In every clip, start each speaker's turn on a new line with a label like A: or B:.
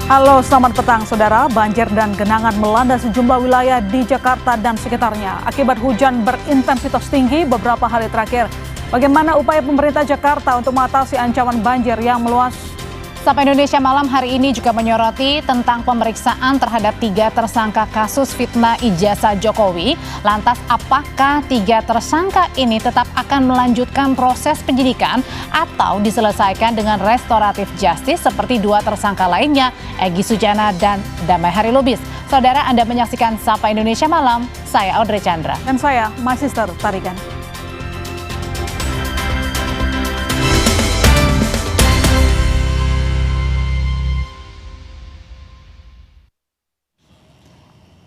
A: Halo, selamat petang saudara. Banjir dan genangan melanda sejumlah wilayah di Jakarta dan sekitarnya akibat hujan berintensitas tinggi beberapa hari terakhir. Bagaimana upaya pemerintah Jakarta untuk mengatasi ancaman banjir yang meluas?
B: Sapa Indonesia Malam hari ini juga menyoroti tentang pemeriksaan terhadap 3 tersangka kasus fitnah ijazah Jokowi. Lantas apakah 3 tersangka ini tetap akan melanjutkan proses penyidikan atau diselesaikan dengan restoratif justice seperti 2 tersangka lainnya, Egy Sujana dan Damai Hari Lubis. Saudara, Anda menyaksikan Sapa Indonesia Malam, saya Audrey Chandra.
A: Dan saya, Sister Tarigan.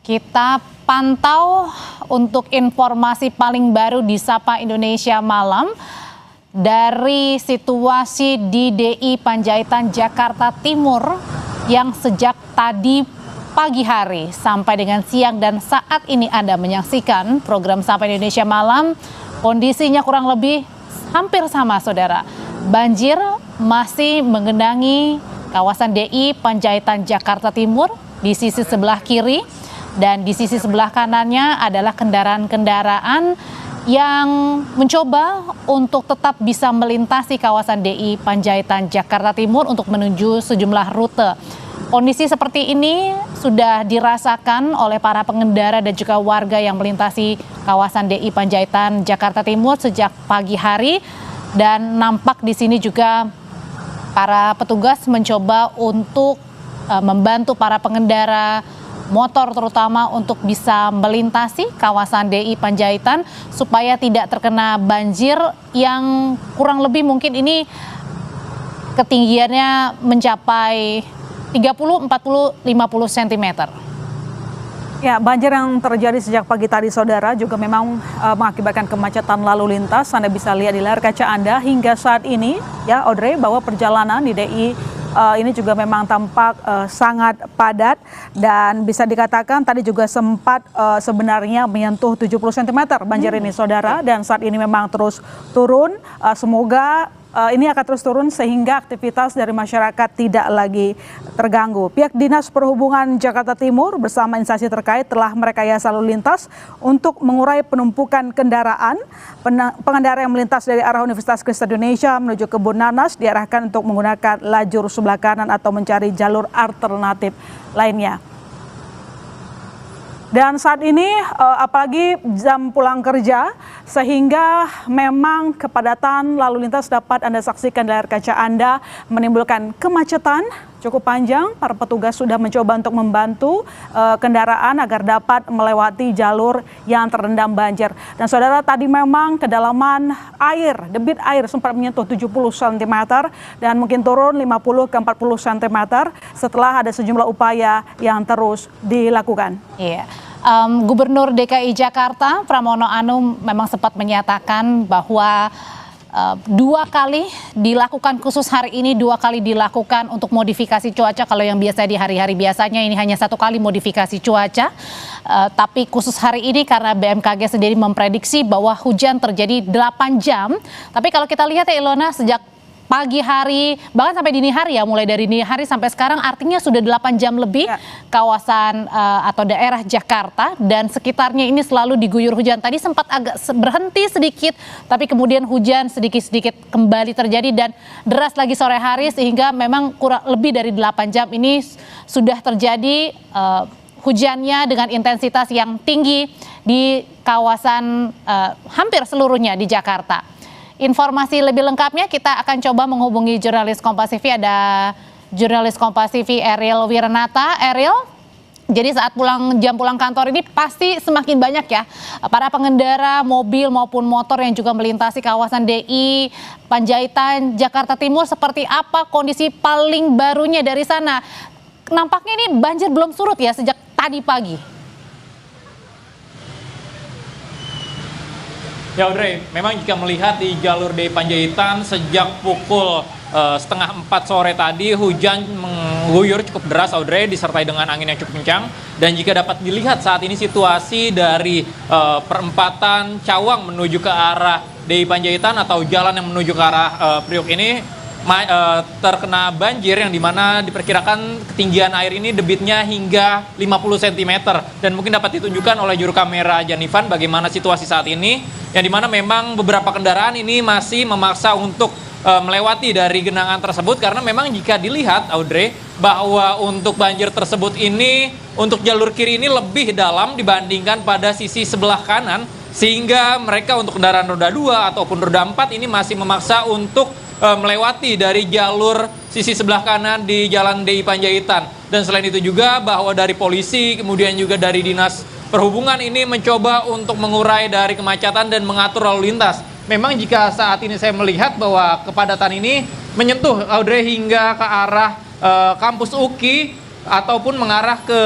B: Kita pantau untuk informasi paling baru di Sapa Indonesia Malam dari situasi di DI Panjaitan Jakarta Timur yang sejak tadi pagi hari sampai dengan siang dan saat ini Anda menyaksikan program Sapa Indonesia Malam. Kondisinya kurang lebih hampir sama, saudara. Banjir masih menggenangi kawasan DI Panjaitan Jakarta Timur di sisi sebelah kiri. Dan di sisi sebelah kanannya adalah kendaraan-kendaraan yang mencoba untuk tetap bisa melintasi kawasan DI Panjaitan Jakarta Timur untuk menuju sejumlah rute. Kondisi seperti ini sudah dirasakan oleh para pengendara dan juga warga yang melintasi kawasan DI Panjaitan Jakarta Timur sejak pagi hari. Dan nampak di sini juga para petugas mencoba untuk membantu para pengendara motor terutama untuk bisa melintasi kawasan DI Panjaitan supaya tidak terkena banjir yang kurang lebih mungkin ini ketinggiannya mencapai 30, 40, 50 cm.
A: Ya, banjir yang terjadi sejak pagi tadi saudara juga memang mengakibatkan kemacetan lalu lintas. Anda bisa lihat di layar kaca Anda hingga saat ini ya Audrey bahwa perjalanan di DI ini juga memang tampak sangat padat dan bisa dikatakan tadi juga sempat sebenarnya menyentuh 70 cm banjir ini saudara, dan saat ini memang terus turun. Semoga ini akan terus turun sehingga aktivitas dari masyarakat tidak lagi terganggu. Pihak Dinas Perhubungan Jakarta Timur bersama instansi terkait telah merekayasa lalu lintas untuk mengurai penumpukan kendaraan. Pengendara yang melintas dari arah Universitas Kristen Indonesia menuju Kebun Nanas diarahkan untuk menggunakan lajur sebelah kanan atau mencari jalur alternatif lainnya. Dan saat ini apalagi jam pulang kerja sehingga memang kepadatan lalu lintas dapat Anda saksikan di layar kaca Anda menimbulkan kemacetan cukup panjang. Para petugas sudah mencoba untuk membantu kendaraan agar dapat melewati jalur yang terendam banjir. Dan saudara, tadi memang kedalaman air, debit air sempat menyentuh 70 cm dan mungkin turun 50 ke 40 cm setelah ada sejumlah upaya yang terus dilakukan.
B: Iya. Gubernur DKI Jakarta Pramono Anung memang sempat menyatakan bahwa 2 kali dilakukan, khusus hari ini 2 kali dilakukan untuk modifikasi cuaca. Kalau yang biasa di hari-hari biasanya ini hanya 1 kali modifikasi cuaca. Tapi khusus hari ini karena BMKG sendiri memprediksi bahwa hujan terjadi 8 jam. Tapi kalau kita lihat ya Ilona, sejak pagi hari, bahkan sampai dini hari ya, mulai dari dini hari sampai sekarang artinya sudah 8 jam lebih kawasan atau daerah Jakarta dan sekitarnya ini selalu diguyur hujan. Tadi sempat agak berhenti sedikit, tapi kemudian hujan sedikit-sedikit kembali terjadi dan deras lagi sore hari sehingga memang kurang lebih dari 8 jam ini sudah terjadi hujannya dengan intensitas yang tinggi di kawasan hampir seluruhnya di Jakarta. Informasi lebih lengkapnya kita akan coba menghubungi jurnalis Kompas TV. Ada jurnalis Kompas TV Ariel Wiranata. Ariel, jadi saat jam pulang kantor ini pasti semakin banyak ya para pengendara mobil maupun motor yang juga melintasi kawasan DI Panjaitan Jakarta Timur. Seperti apa kondisi paling barunya dari sana? Nampaknya ini banjir belum surut ya sejak tadi pagi.
C: Ya Audrey, memang jika melihat di jalur DI Panjaitan sejak pukul 3:30 sore tadi hujan mengguyur cukup deras Audrey, disertai dengan angin yang cukup kencang. Dan jika dapat dilihat saat ini situasi dari perempatan Cawang menuju ke arah DI Panjaitan atau jalan yang menuju ke arah Priok ini terkena banjir yang dimana diperkirakan ketinggian air ini debitnya hingga 50 cm. Dan mungkin dapat ditunjukkan oleh juru kamera Janivan bagaimana situasi saat ini, yang dimana memang beberapa kendaraan ini masih memaksa untuk melewati dari genangan tersebut, karena memang jika dilihat Audrey bahwa untuk banjir tersebut ini untuk jalur kiri ini lebih dalam dibandingkan pada sisi sebelah kanan, sehingga mereka untuk kendaraan roda 2 ataupun roda 4 ini masih memaksa untuk melewati dari jalur sisi sebelah kanan di Jalan DI Panjaitan. Dan selain itu juga bahwa dari polisi kemudian juga dari Dinas Perhubungan ini mencoba untuk mengurai dari kemacetan dan mengatur lalu lintas. Memang jika saat ini saya melihat bahwa kepadatan ini menyentuh Audrey hingga ke arah kampus UKI ataupun mengarah ke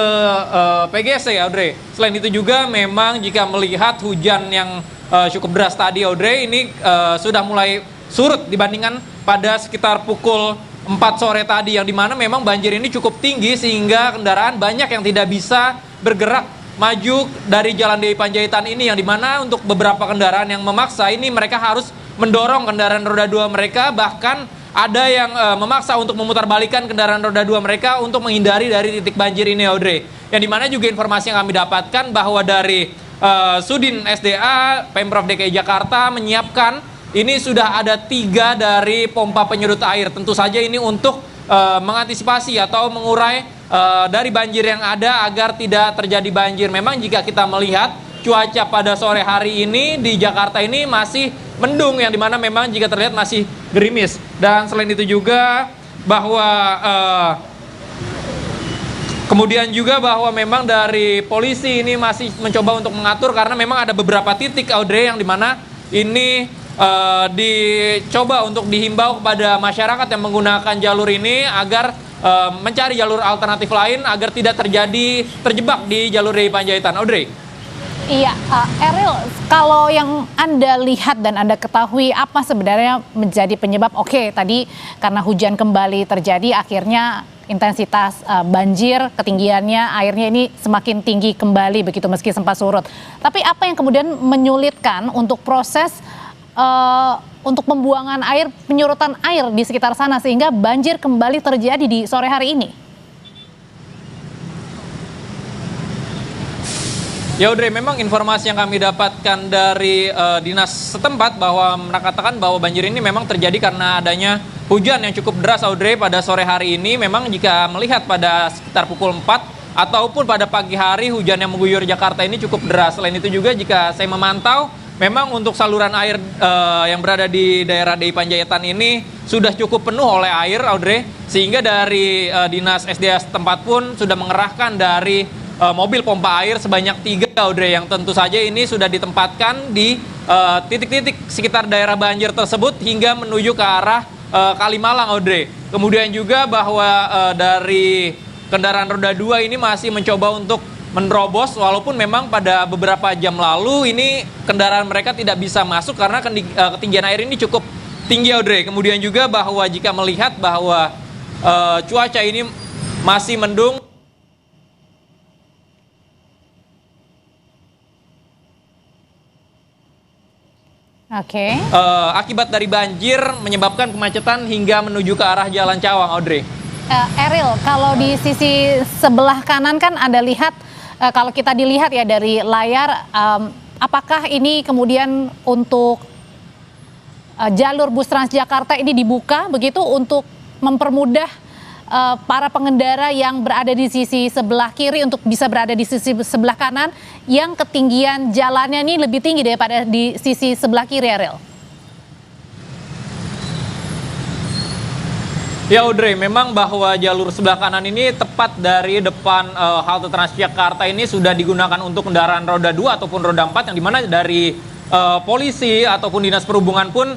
C: PGC Audrey. Selain itu juga memang jika melihat hujan yang cukup deras tadi Audrey, ini sudah mulai surut dibandingkan pada sekitar pukul 4 sore tadi, yang dimana memang banjir ini cukup tinggi sehingga kendaraan banyak yang tidak bisa bergerak maju dari Jalan DI Panjaitan ini, yang dimana untuk beberapa kendaraan yang memaksa ini mereka harus mendorong kendaraan roda 2 mereka, bahkan ada yang memaksa untuk memutarbalikkan kendaraan roda 2 mereka untuk menghindari dari titik banjir ini Audrey. Yang dimana juga informasi yang kami dapatkan bahwa dari Sudin SDA Pemprov DKI Jakarta menyiapkan ini sudah ada 3 dari pompa penyedot air. Tentu saja ini untuk mengantisipasi atau mengurai dari banjir yang ada agar tidak terjadi banjir. Memang jika kita melihat cuaca pada sore hari ini di Jakarta ini masih mendung, yang dimana memang jika terlihat masih gerimis. Dan selain itu juga bahwa kemudian juga bahwa memang dari polisi ini masih mencoba untuk mengatur, karena memang ada beberapa titik Audrey yang dimana ini dicoba untuk dihimbau kepada masyarakat yang menggunakan jalur ini agar mencari jalur alternatif lain agar tidak terjebak di jalur DI Panjaitan. Audrey.
B: Iya, Eril, kalau yang Anda lihat dan Anda ketahui apa sebenarnya menjadi penyebab, oke, tadi karena hujan kembali terjadi akhirnya intensitas banjir, ketinggiannya, airnya ini semakin tinggi kembali begitu meski sempat surut. Tapi apa yang kemudian menyulitkan untuk proses untuk pembuangan air, penyurutan air di sekitar sana sehingga banjir kembali terjadi di sore hari ini?
C: Ya Audrey, memang informasi yang kami dapatkan dari dinas setempat bahwa mengatakan bahwa banjir ini memang terjadi karena adanya hujan yang cukup deras Audrey pada sore hari ini. Memang jika melihat pada sekitar pukul 4 ataupun pada pagi hari hujan yang mengguyur Jakarta ini cukup deras. Selain itu juga jika saya memantau, memang untuk saluran air yang berada di daerah DI Panjaitan ini sudah cukup penuh oleh air Audrey, sehingga dari dinas SDA setempat pun sudah mengerahkan dari mobil pompa air sebanyak 3 Audrey, yang tentu saja ini sudah ditempatkan di titik-titik sekitar daerah banjir tersebut hingga menuju ke arah Kalimalang Audrey. Kemudian juga bahwa dari kendaraan roda 2 ini masih mencoba untuk menerobos, walaupun memang pada beberapa jam lalu ini kendaraan mereka tidak bisa masuk karena ketinggian air ini cukup tinggi Audrey. Kemudian juga bahwa jika melihat bahwa cuaca ini masih mendung.
B: Oke.
C: Akibat dari banjir menyebabkan kemacetan hingga menuju ke arah Jalan Cawang Audrey.
B: Eril, kalau di sisi sebelah kanan kan Anda lihat, kalau kita dilihat ya dari layar, apakah ini kemudian untuk jalur bus Transjakarta ini dibuka begitu untuk mempermudah para pengendara yang berada di sisi sebelah kiri untuk bisa berada di sisi sebelah kanan yang ketinggian jalannya ini lebih tinggi daripada di sisi sebelah kiri, Eril?
C: Ya Audrey, memang bahwa jalur sebelah kanan ini tepat dari depan halte Transjakarta ini sudah digunakan untuk kendaraan roda 2 ataupun roda 4, yang dimana dari polisi ataupun dinas perhubungan pun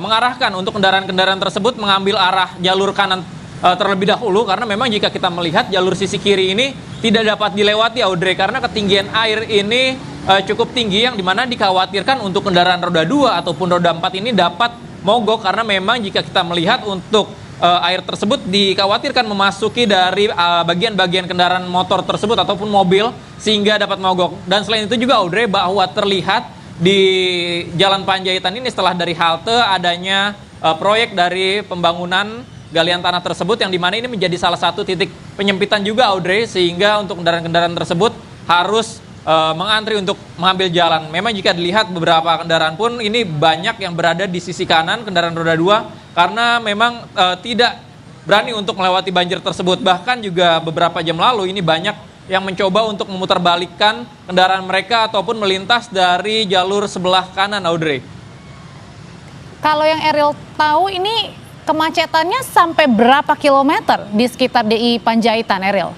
C: mengarahkan untuk kendaraan-kendaraan tersebut mengambil arah jalur kanan terlebih dahulu, karena memang jika kita melihat jalur sisi kiri ini tidak dapat dilewati Audrey karena ketinggian air ini cukup tinggi, yang dimana dikhawatirkan untuk kendaraan roda 2 ataupun roda 4 ini dapat mogok, karena memang jika kita melihat untuk air tersebut dikhawatirkan memasuki dari bagian-bagian kendaraan motor tersebut ataupun mobil sehingga dapat mogok. Dan selain itu juga Audrey bahwa terlihat di Jalan Panjaitan ini setelah dari halte adanya proyek dari pembangunan galian tanah tersebut, yang dimana ini menjadi salah satu titik penyempitan juga, Audrey, sehingga untuk kendaraan-kendaraan tersebut harus mengantri untuk mengambil jalan. Memang jika dilihat beberapa kendaraan pun ini banyak yang berada di sisi kanan kendaraan roda 2 karena memang tidak berani untuk melewati banjir tersebut. Bahkan juga beberapa jam lalu ini banyak yang mencoba untuk memutarbalikkan kendaraan mereka ataupun melintas dari jalur sebelah kanan, Audrey.
B: Kalau yang Eril tahu ini kemacetannya sampai berapa kilometer di sekitar DI Panjaitan, Eril?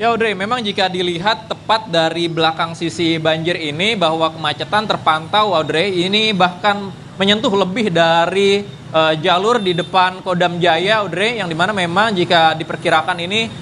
C: Ya Audrey, memang jika dilihat tepat dari belakang sisi banjir ini bahwa kemacetan terpantau, Audrey, ini bahkan menyentuh lebih dari jalur di depan Kodam Jaya, Audrey, yang dimana memang jika diperkirakan ini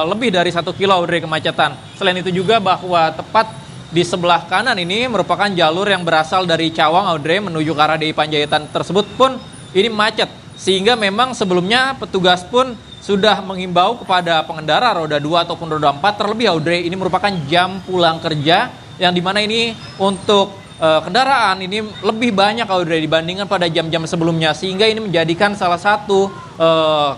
C: lebih dari 1 kilo, Audrey, kemacetan. Selain itu juga bahwa tepat di sebelah kanan ini merupakan jalur yang berasal dari Cawang, Audrey, menuju ke arah DI Panjaitan tersebut pun ini macet. Sehingga memang sebelumnya petugas pun sudah menghimbau kepada pengendara roda 2 ataupun roda 4, terlebih, Audrey, ini merupakan jam pulang kerja, yang dimana ini untuk kendaraan ini lebih banyak, Audrey, dibandingkan pada jam-jam sebelumnya. Sehingga ini menjadikan salah satu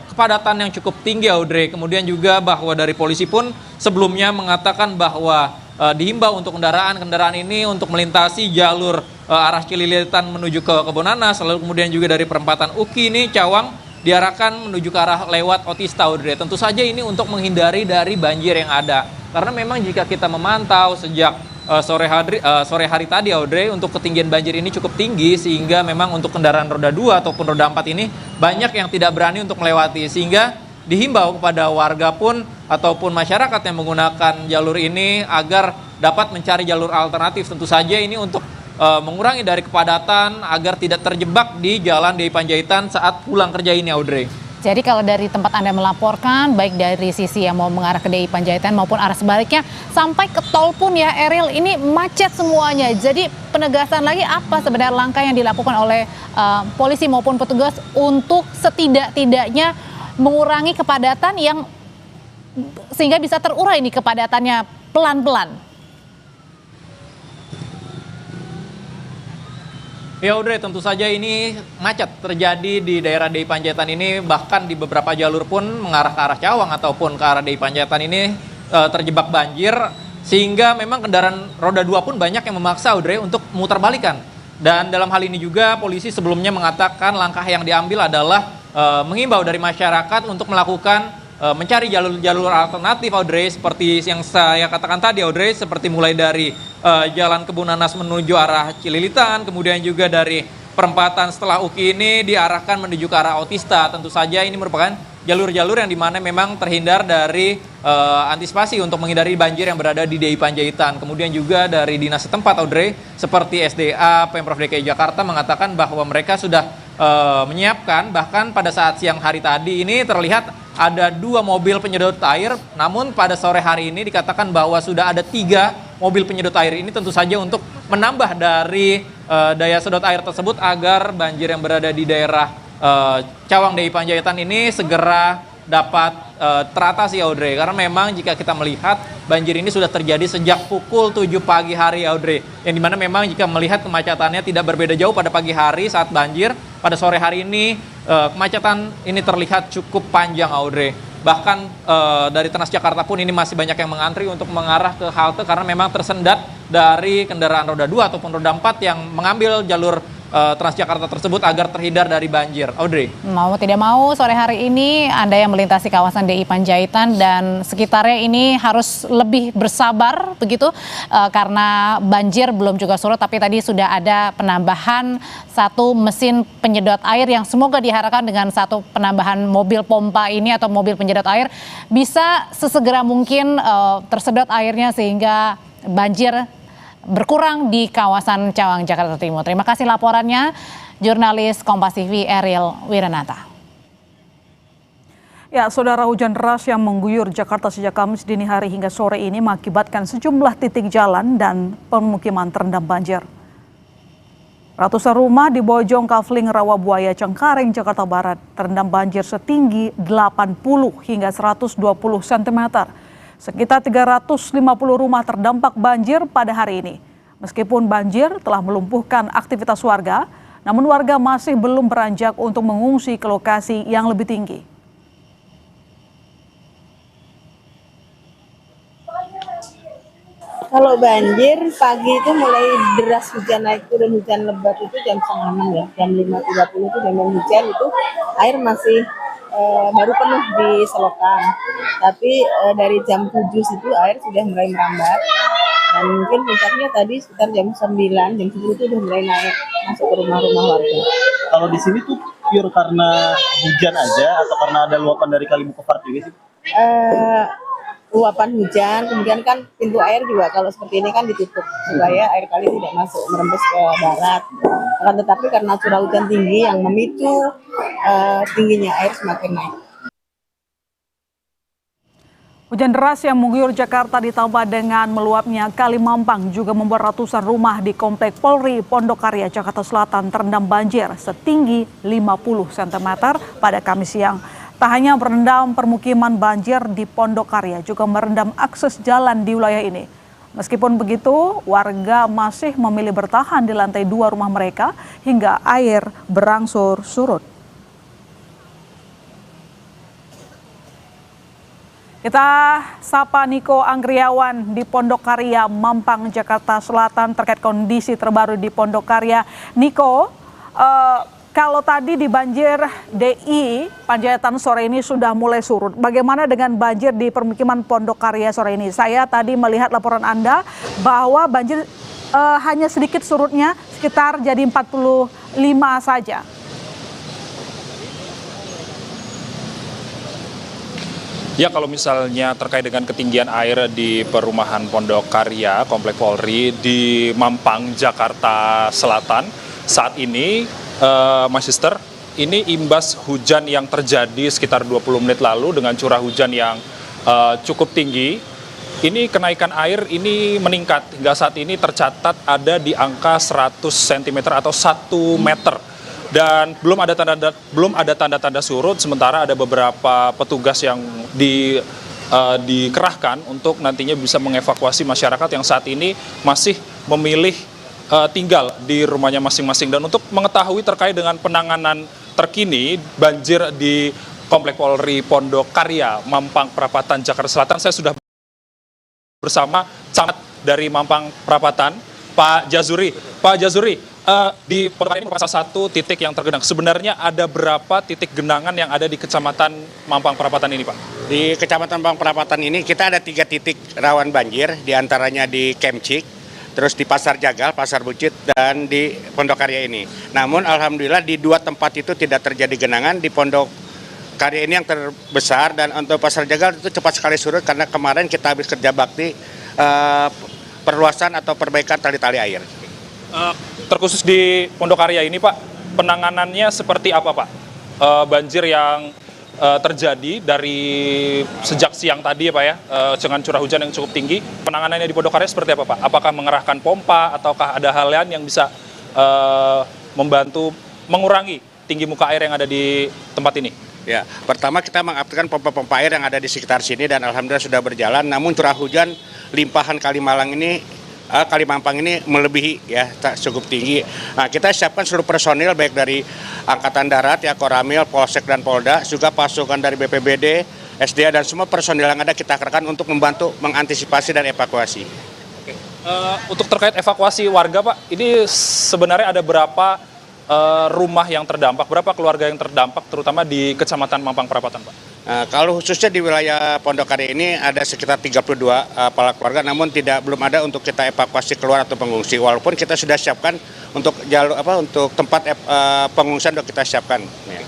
C: kepadatan yang cukup tinggi, Audrey. Kemudian juga bahwa dari polisi pun sebelumnya mengatakan bahwa dihimbau untuk kendaraan ini untuk melintasi jalur arah Cililitan menuju ke Kebonanas, lalu kemudian juga dari perempatan Uki ini Cawang diarahkan menuju ke arah lewat Otista, Audrey. Tentu saja ini untuk menghindari dari banjir yang ada. Karena memang jika kita memantau sejak sore hari tadi, Audrey, untuk ketinggian banjir ini cukup tinggi sehingga memang untuk kendaraan roda 2 ataupun roda 4 ini banyak yang tidak berani untuk melewati, sehingga dihimbau kepada warga pun ataupun masyarakat yang menggunakan jalur ini agar dapat mencari jalur alternatif. Tentu saja ini untuk mengurangi dari kepadatan agar tidak terjebak di jalan DI Panjaitan saat pulang kerja ini, Audrey.
B: Jadi kalau dari tempat Anda melaporkan, baik dari sisi yang mau mengarah ke DI Panjaitan maupun arah sebaliknya, sampai ke tol pun ya, Eril, ini macet semuanya. Jadi penegasan lagi apa sebenarnya langkah yang dilakukan oleh polisi maupun petugas untuk setidak-tidaknya mengurangi kepadatan yang sehingga bisa terurai nih kepadatannya pelan-pelan?
C: Ya Audrey, tentu saja ini macet terjadi di daerah DI Panjaitan ini, bahkan di beberapa jalur pun mengarah ke arah Cawang ataupun ke arah DI Panjaitan ini terjebak banjir, sehingga memang kendaraan roda 2 pun banyak yang memaksa, Audrey, untuk memutar balikan. Dan dalam hal ini juga polisi sebelumnya mengatakan langkah yang diambil adalah menghimbau dari masyarakat untuk melakukan mencari jalur-jalur alternatif, Audrey, seperti yang saya katakan tadi, Audrey, seperti mulai dari Jalan Kebonanas menuju arah Cililitan, kemudian juga dari perempatan setelah Uki ini diarahkan menuju ke arah Otista. Tentu saja ini merupakan jalur-jalur yang dimana memang terhindar dari antisipasi untuk menghindari banjir yang berada di DI Panjaitan. Kemudian juga dari dinas setempat, Audrey, seperti SDA Pemprov DKI Jakarta mengatakan bahwa mereka sudah menyiapkan, bahkan pada saat siang hari tadi ini terlihat ada 2 mobil penyedot air, namun pada sore hari ini dikatakan bahwa sudah ada 3 mobil penyedot air. Ini tentu saja untuk menambah dari daya sedot air tersebut agar banjir yang berada di daerah Cawang DI Panjaitan ini segera dapat teratasi, Audrey. Karena memang jika kita melihat banjir ini sudah terjadi sejak pukul 7 pagi hari, Audrey. Yang dimana memang jika melihat kemacetannya tidak berbeda jauh pada pagi hari saat banjir, pada sore hari ini kemacetan ini terlihat cukup panjang, Audrey. Bahkan dari Transjakarta pun ini masih banyak yang mengantri untuk mengarah ke halte karena memang tersendat dari kendaraan roda 2 ataupun roda 4 yang mengambil jalur Transjakarta tersebut agar terhindar dari banjir, Audrey.
B: Mau tidak mau, sore hari ini Anda yang melintasi kawasan DI Panjaitan dan sekitarnya ini harus lebih bersabar begitu karena banjir belum juga surut, tapi tadi sudah ada penambahan 1 mesin penyedot air yang semoga diharapkan dengan 1 penambahan mobil pompa ini atau mobil penyedot air bisa sesegera mungkin tersedot airnya sehingga banjir berkurang di kawasan Cawang, Jakarta Timur. Terima kasih laporannya, jurnalis Kompas TV Eril Wiranata.
A: Ya, saudara, hujan deras yang mengguyur Jakarta sejak Kamis dini hari hingga sore ini mengakibatkan sejumlah titik jalan dan pemukiman terendam banjir. Ratusan rumah di Bojong Kafling, Rawabuaya, Cengkareng, Jakarta Barat terendam banjir setinggi 80 hingga 120 cm. Sekitar 350 rumah terdampak banjir pada hari ini. Meskipun banjir telah melumpuhkan aktivitas warga, namun warga masih belum beranjak untuk mengungsi ke lokasi yang lebih tinggi.
D: Kalau banjir pagi itu mulai deras hujan naik turun hujan lebat itu jam 5:30 ya, jam 5:30 itu dengan hujan itu air masih baru penuh di selokan. Tapi dari jam 7 itu air sudah mulai merambat dan mungkin puncaknya tadi sekitar jam 9, jam 10 itu udah mulai naik masuk ke rumah-rumah warga.
E: Kalau di sini tuh pure karena hujan aja atau karena ada luapan dari Kali Bukopart juga sih?
D: Luapan hujan, kemudian kan pintu air juga kalau seperti ini kan ditutup supaya air kali tidak masuk merembes ke darat. Akan tetapi karena curah hujan tinggi yang memicu tingginya air semakin naik.
A: Hujan deras yang mengguyur Jakarta ditambah dengan meluapnya Kali Mampang juga membuat ratusan rumah di Komplek Polri Pondok Karya, Jakarta Selatan terendam banjir setinggi 50 cm pada Kamis siang. Tak hanya merendam permukiman, banjir di Pondok Karya juga merendam akses jalan di wilayah ini. Meskipun begitu, warga masih memilih bertahan di lantai 2 rumah mereka hingga air berangsur surut. Kita sapa Niko Anggriawan di Pondok Karya, Mampang, Jakarta Selatan terkait kondisi terbaru di Pondok Karya. Niko, kalau tadi di banjir DI Panjaitan sore ini sudah mulai surut, bagaimana dengan banjir di permukiman Pondok Karya sore ini? Saya tadi melihat laporan Anda bahwa banjir hanya sedikit surutnya, sekitar jadi 45 saja.
F: Ya, kalau misalnya terkait dengan ketinggian air di perumahan Pondok Karya, Komplek Polri di Mampang, Jakarta Selatan, saat ini, Mas Sister, ini imbas hujan yang terjadi sekitar 20 menit lalu dengan curah hujan yang cukup tinggi. Ini kenaikan air ini meningkat hingga saat ini tercatat ada di angka 100 cm atau 1 meter. Dan belum ada tanda-tanda surut, sementara ada beberapa petugas yang dikerahkan untuk nantinya bisa mengevakuasi masyarakat yang saat ini masih memilih tinggal di rumahnya masing-masing. Dan untuk mengetahui terkait dengan penanganan terkini banjir di Komplek Polri Pondok Karya, Mampang Perapatan, Jakarta Selatan, saya sudah bersama camat dari Mampang Perapatan, Pak Jazuri. Pak Jazuri, di Pondok Karya ini merupakan salah satu titik yang tergenang. Sebenarnya ada berapa titik genangan yang ada di Kecamatan Mampang Perapatan ini, Pak?
G: Di Kecamatan Mampang Perapatan ini kita ada 3 titik rawan banjir, diantaranya di Kemcik, terus di Pasar Jagal, Pasar Bucit, dan di Pondok Karya ini. Namun alhamdulillah di 2 tempat itu tidak terjadi genangan. Di Pondok Karya ini yang terbesar, dan untuk Pasar Jagal itu cepat sekali surut karena kemarin kita habis kerja bakti perluasan atau perbaikan tali-tali air.
F: Terkhusus di Pondok Karya ini, Pak, penanganannya seperti apa, Pak? Banjir yang terjadi dari sejak siang tadi ya Pak ya, dengan curah hujan yang cukup tinggi, penanganannya di Pondok Karya seperti apa Pak? Apakah mengerahkan pompa ataukah ada hal lain yang bisa membantu mengurangi tinggi muka air yang ada di tempat ini?
G: Ya, pertama kita mengaktifkan pompa-pompa air yang ada di sekitar sini dan alhamdulillah sudah berjalan. Namun curah hujan limpahan Kali Mampang ini melebihi ya, tak cukup tinggi. Nah, kita siapkan seluruh personil baik dari Angkatan Darat ya, Koramil, Polsek dan Polda, juga pasukan dari BPBD, SDA dan semua personil yang ada kita kerahkan untuk membantu mengantisipasi dan evakuasi.
F: Oke. Untuk terkait evakuasi warga Pak, ini sebenarnya ada berapa rumah yang terdampak, berapa keluarga yang terdampak terutama di Kecamatan Mampang Perapatan Pak?
G: Kalau khususnya di wilayah Pondok Karya ini ada sekitar 32 kepala keluarga, namun belum ada untuk kita evakuasi keluar atau pengungsi. Walaupun kita sudah siapkan untuk untuk tempat pengungsian sudah kita siapkan. Ya.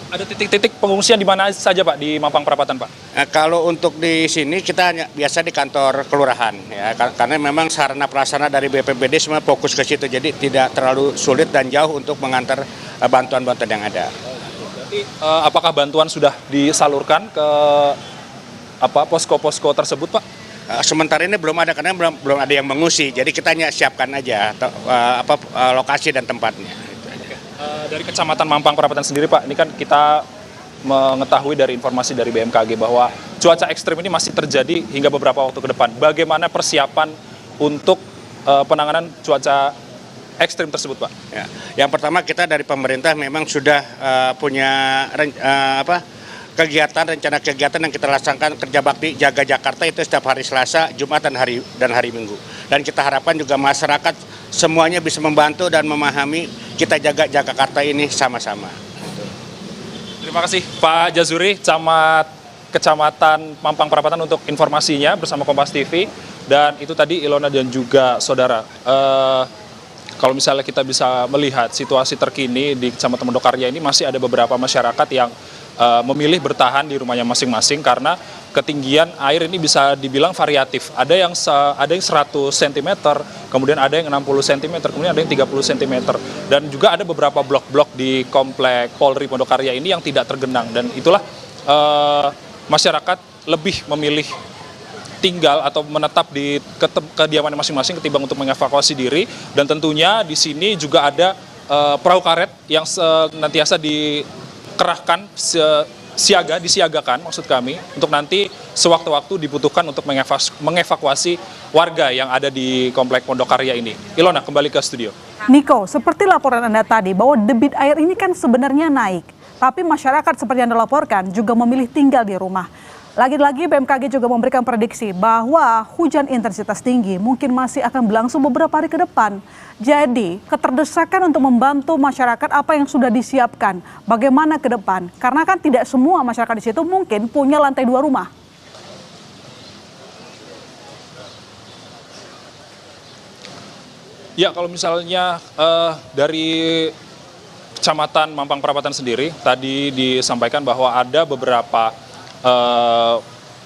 F: Ada titik-titik pengungsian di mana saja Pak di Mampang Perapatan Pak?
G: Kalau untuk di sini kita hanya biasa di kantor kelurahan ya, karena memang sarana prasarana dari BPBD semua fokus ke situ, jadi tidak terlalu sulit dan jauh untuk mengantar bantuan-bantuan yang ada.
F: Berarti apakah bantuan sudah disalurkan ke posko-posko tersebut Pak?
G: Sementara ini belum ada karena belum ada yang mengungsi, jadi kita hanya siapkan aja lokasi dan tempatnya.
F: Dari Kecamatan Mampang Perapatan sendiri Pak, ini kan kita mengetahui dari informasi dari BMKG bahwa cuaca ekstrim ini masih terjadi hingga beberapa waktu ke depan. Bagaimana persiapan untuk penanganan cuaca ekstrim tersebut, Pak?
G: Ya. Yang pertama kita dari pemerintah memang sudah punya rencana kegiatan yang kita laksanakan kerja bakti Jaga Jakarta itu setiap hari Selasa, Jumat dan hari Minggu. Dan kita harapkan juga masyarakat semuanya bisa membantu dan memahami kita jaga Jakarta ini sama-sama.
F: Terima kasih Pak Jazuri, Kecamatan Mampang Perapatan untuk informasinya bersama Kompas TV. Dan itu tadi Ilona dan juga saudara. Kalau misalnya kita bisa melihat situasi terkini di Kecamatan Pondokarya ini, masih ada beberapa masyarakat yang memilih bertahan di rumahnya masing-masing karena ketinggian air ini bisa dibilang variatif. Ada yang 100 cm, kemudian ada yang 60 cm, kemudian ada yang 30 cm. Dan juga ada beberapa blok-blok di komplek Polri Pondokarya ini yang tidak tergenang. Dan itulah masyarakat lebih memilih tinggal atau menetap di kediaman masing-masing ketimbang untuk mengevakuasi diri. Dan tentunya di sini juga ada perahu karet yang senantiasa dikerahkan disiagakan maksud kami untuk nanti sewaktu-waktu dibutuhkan untuk mengevakuasi warga yang ada di komplek Pondokarya ini. Ilona, kembali ke studio.
A: Niko, seperti laporan Anda tadi bahwa debit air ini kan sebenarnya naik, tapi masyarakat seperti yang Anda laporkan juga memilih tinggal di rumah. Lagi-lagi BMKG juga memberikan prediksi bahwa hujan intensitas tinggi mungkin masih akan berlangsung beberapa hari ke depan. Jadi keterdesakan untuk membantu masyarakat apa yang sudah disiapkan, bagaimana ke depan? Karena kan tidak semua masyarakat di situ mungkin punya lantai 2 rumah.
F: Ya, kalau misalnya dari Kecamatan Mampang Perapatan sendiri, tadi disampaikan bahwa ada beberapa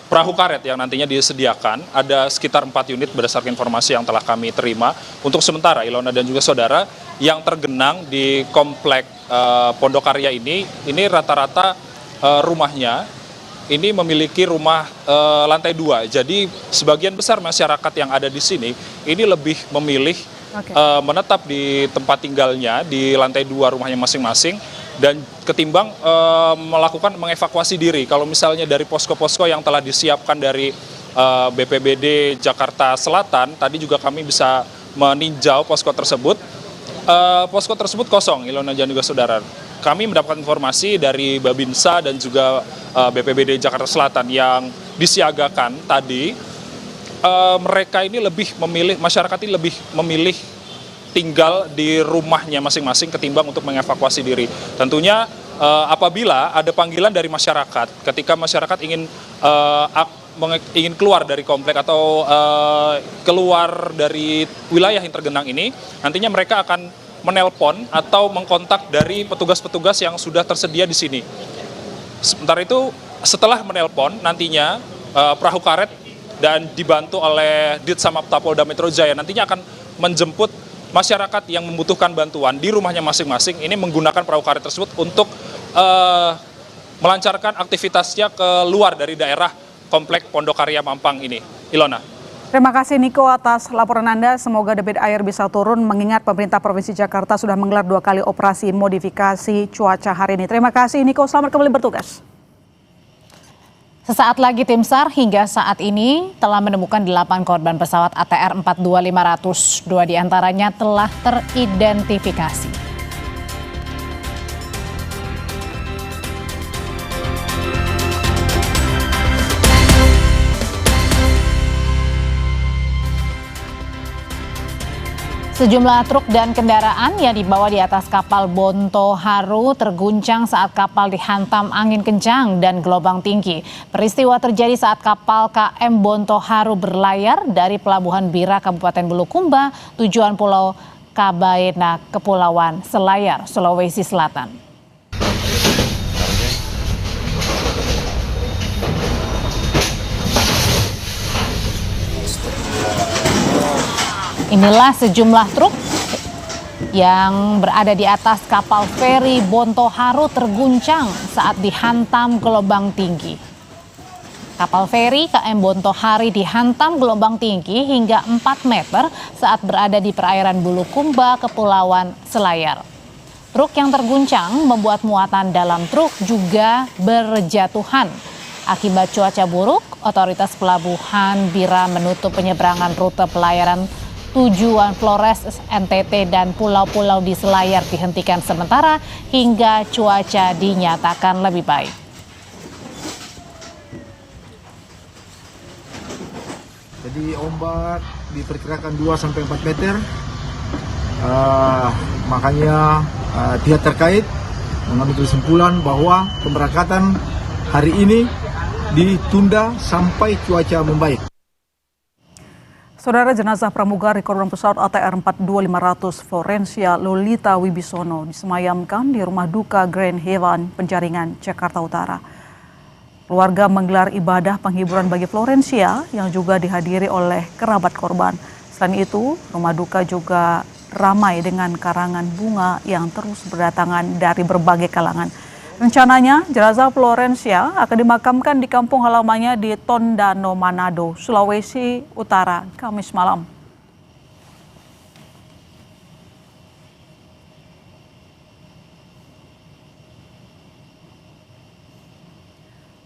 F: perahu karet yang nantinya disediakan, ada sekitar 4 unit berdasarkan informasi yang telah kami terima. Untuk sementara, Ilona dan juga saudara, yang tergenang di komplek Pondokarya ini rata-rata rumahnya ini memiliki rumah lantai 2. Jadi sebagian besar masyarakat yang ada di sini ini lebih memilih menetap di tempat tinggalnya di lantai 2 rumahnya masing-masing dan ketimbang melakukan mengevakuasi diri. Kalau misalnya dari posko-posko yang telah disiapkan dari BPBD Jakarta Selatan, tadi juga kami bisa meninjau posko tersebut. Posko tersebut kosong, Ilona dan juga saudara. Kami mendapatkan informasi dari Babinsa dan juga BPBD Jakarta Selatan yang disiagakan tadi. Mereka ini masyarakat ini lebih memilih tinggal di rumahnya masing-masing ketimbang untuk mengevakuasi diri. Tentunya apabila ada panggilan dari masyarakat, ketika masyarakat ingin keluar dari komplek atau keluar dari wilayah yang tergenang ini, nantinya mereka akan menelpon atau mengkontak dari petugas-petugas yang sudah tersedia di sini. Sementara itu, setelah menelpon, nantinya perahu karet dan dibantu oleh Ditsamapta Polda Metro Jaya nantinya akan menjemput masyarakat yang membutuhkan bantuan di rumahnya masing-masing ini menggunakan perahu karet tersebut untuk melancarkan aktivitasnya ke luar dari daerah komplek Pondokarya Mampang ini. Ilona.
A: Terima kasih Niko atas laporan Anda. Semoga debit air bisa turun mengingat pemerintah Provinsi Jakarta sudah menggelar 2 kali operasi modifikasi cuaca hari ini. Terima kasih Niko, selamat kembali bertugas.
B: Sesaat lagi tim SAR hingga saat ini telah menemukan 8 korban pesawat ATR 42500. 2 diantaranya telah teridentifikasi. Sejumlah truk dan kendaraan yang dibawa di atas kapal Bonto Haru terguncang saat kapal dihantam angin kencang dan gelombang tinggi. Peristiwa terjadi saat kapal KM Bonto Haru berlayar dari Pelabuhan Bira, Kabupaten Bulukumba, tujuan Pulau Kabaena, Kepulauan Selayar, Sulawesi Selatan. Inilah sejumlah truk yang berada di atas kapal feri Bonto Haru terguncang saat dihantam gelombang tinggi. Kapal feri KM Bonto Haru dihantam gelombang tinggi hingga 4 meter saat berada di perairan Bulukumba, Kepulauan Selayar. Truk yang terguncang membuat muatan dalam truk juga berjatuhan. Akibat cuaca buruk, otoritas Pelabuhan Bira menutup penyeberangan rute pelayaran tujuan Flores, NTT, dan pulau-pulau di Selayar dihentikan sementara hingga cuaca dinyatakan lebih baik.
H: Jadi ombak diperkirakan 2-4 meter, makanya pihak terkait mengambil kesimpulan bahwa pemberangkatan hari ini ditunda sampai cuaca membaik.
A: Saudara, jenazah pramugari korban pesawat ATR 42500 Florencia Lolita Wibisono disemayamkan di rumah duka Grand Heaven, Penjaringan, Jakarta Utara. Keluarga menggelar ibadah penghiburan bagi Florencia yang juga dihadiri oleh kerabat korban. Selain itu, rumah duka juga ramai dengan karangan bunga yang terus berdatangan dari berbagai kalangan. Rencananya, jenazah Florencia akan dimakamkan di kampung halamannya di Tondano, Manado, Sulawesi Utara, Kamis malam.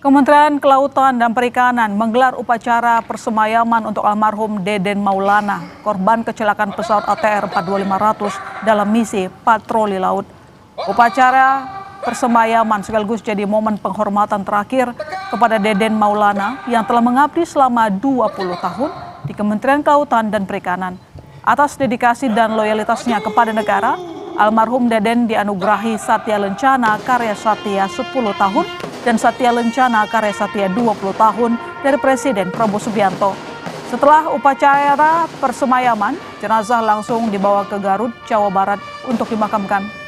A: Kementerian Kelautan dan Perikanan menggelar upacara persemayaman untuk almarhum Deden Maulana, korban kecelakaan pesawat ATR 42500 dalam misi patroli laut. Upacara persemayaman sekaligus jadi momen penghormatan terakhir kepada Deden Maulana yang telah mengabdi selama 20 tahun di Kementerian Kelautan dan Perikanan. Atas dedikasi dan loyalitasnya kepada negara, almarhum Deden dianugerahi Satya Lencana Karya Satya 10 tahun dan Satya Lencana Karya Satya 20 tahun dari Presiden Prabowo Subianto. Setelah upacara persemayaman, jenazah langsung dibawa ke Garut, Jawa Barat untuk dimakamkan.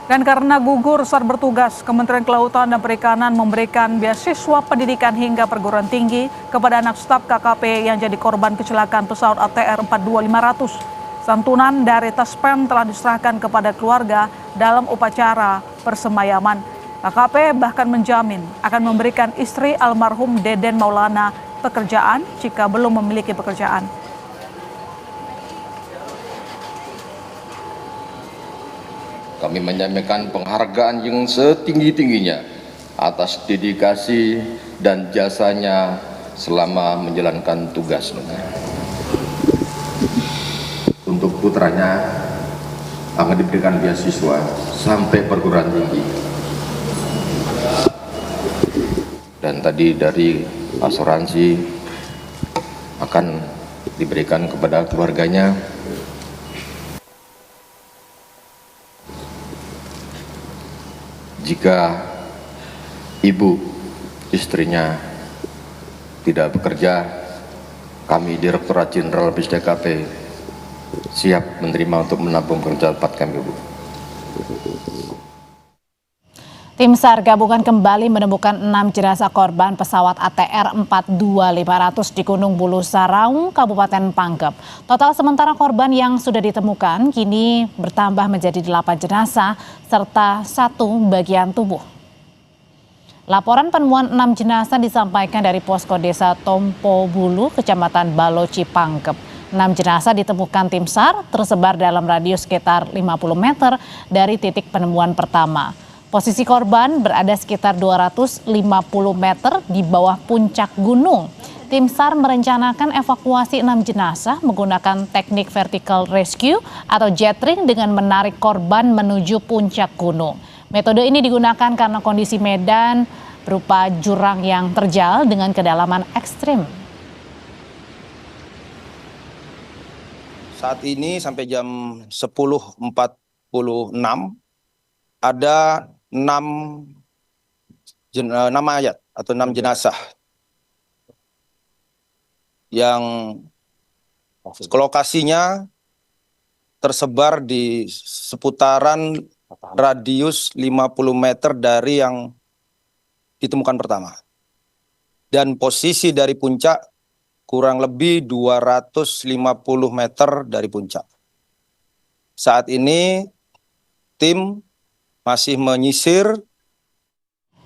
A: Dan karena gugur saat bertugas, Kementerian Kelautan dan Perikanan memberikan beasiswa pendidikan hingga perguruan tinggi kepada anak staf KKP yang jadi korban kecelakaan pesawat ATR 42500. Santunan dari Taspen telah diserahkan kepada keluarga dalam upacara persemayaman. KKP bahkan menjamin akan memberikan istri almarhum Deden Maulana pekerjaan jika belum memiliki pekerjaan.
I: Kami menyampaikan penghargaan yang setinggi-tingginya atas dedikasi dan jasanya selama menjalankan tugas negara. Untuk putranya akan diberikan beasiswa sampai perguruan tinggi. Dan tadi dari asuransi akan diberikan kepada keluarganya. Jika ibu istrinya tidak bekerja, kami Direktorat Jenderal BSDKP siap menerima untuk menampung kerja tempat kami, Bu.
B: Tim SAR gabungan kembali menemukan 6 jenazah korban pesawat ATR 42500 di Gunung Bulu Saraung, Kabupaten Pangkep. Total sementara korban yang sudah ditemukan kini bertambah menjadi 8 jenazah serta 1 bagian tubuh. Laporan penemuan 6 jenazah disampaikan dari posko desa Tompo Bulu, Kecamatan Baloci, Pangkep. 6 jenazah ditemukan tim SAR tersebar dalam radius sekitar 50 meter dari titik penemuan pertama. Posisi korban berada sekitar 250 meter di bawah puncak gunung. Tim SAR merencanakan evakuasi 6 jenazah menggunakan teknik vertical rescue atau jetting dengan menarik korban menuju puncak gunung. Metode ini digunakan karena kondisi medan berupa jurang yang terjal dengan kedalaman ekstrim.
J: Saat ini sampai jam 10.46 ada 6 mayat atau 6 jenazah yang lokasinya tersebar di seputaran radius 50 meter dari yang ditemukan pertama. Dan posisi dari puncak kurang lebih 250 meter dari puncak. Saat ini tim masih menyisir.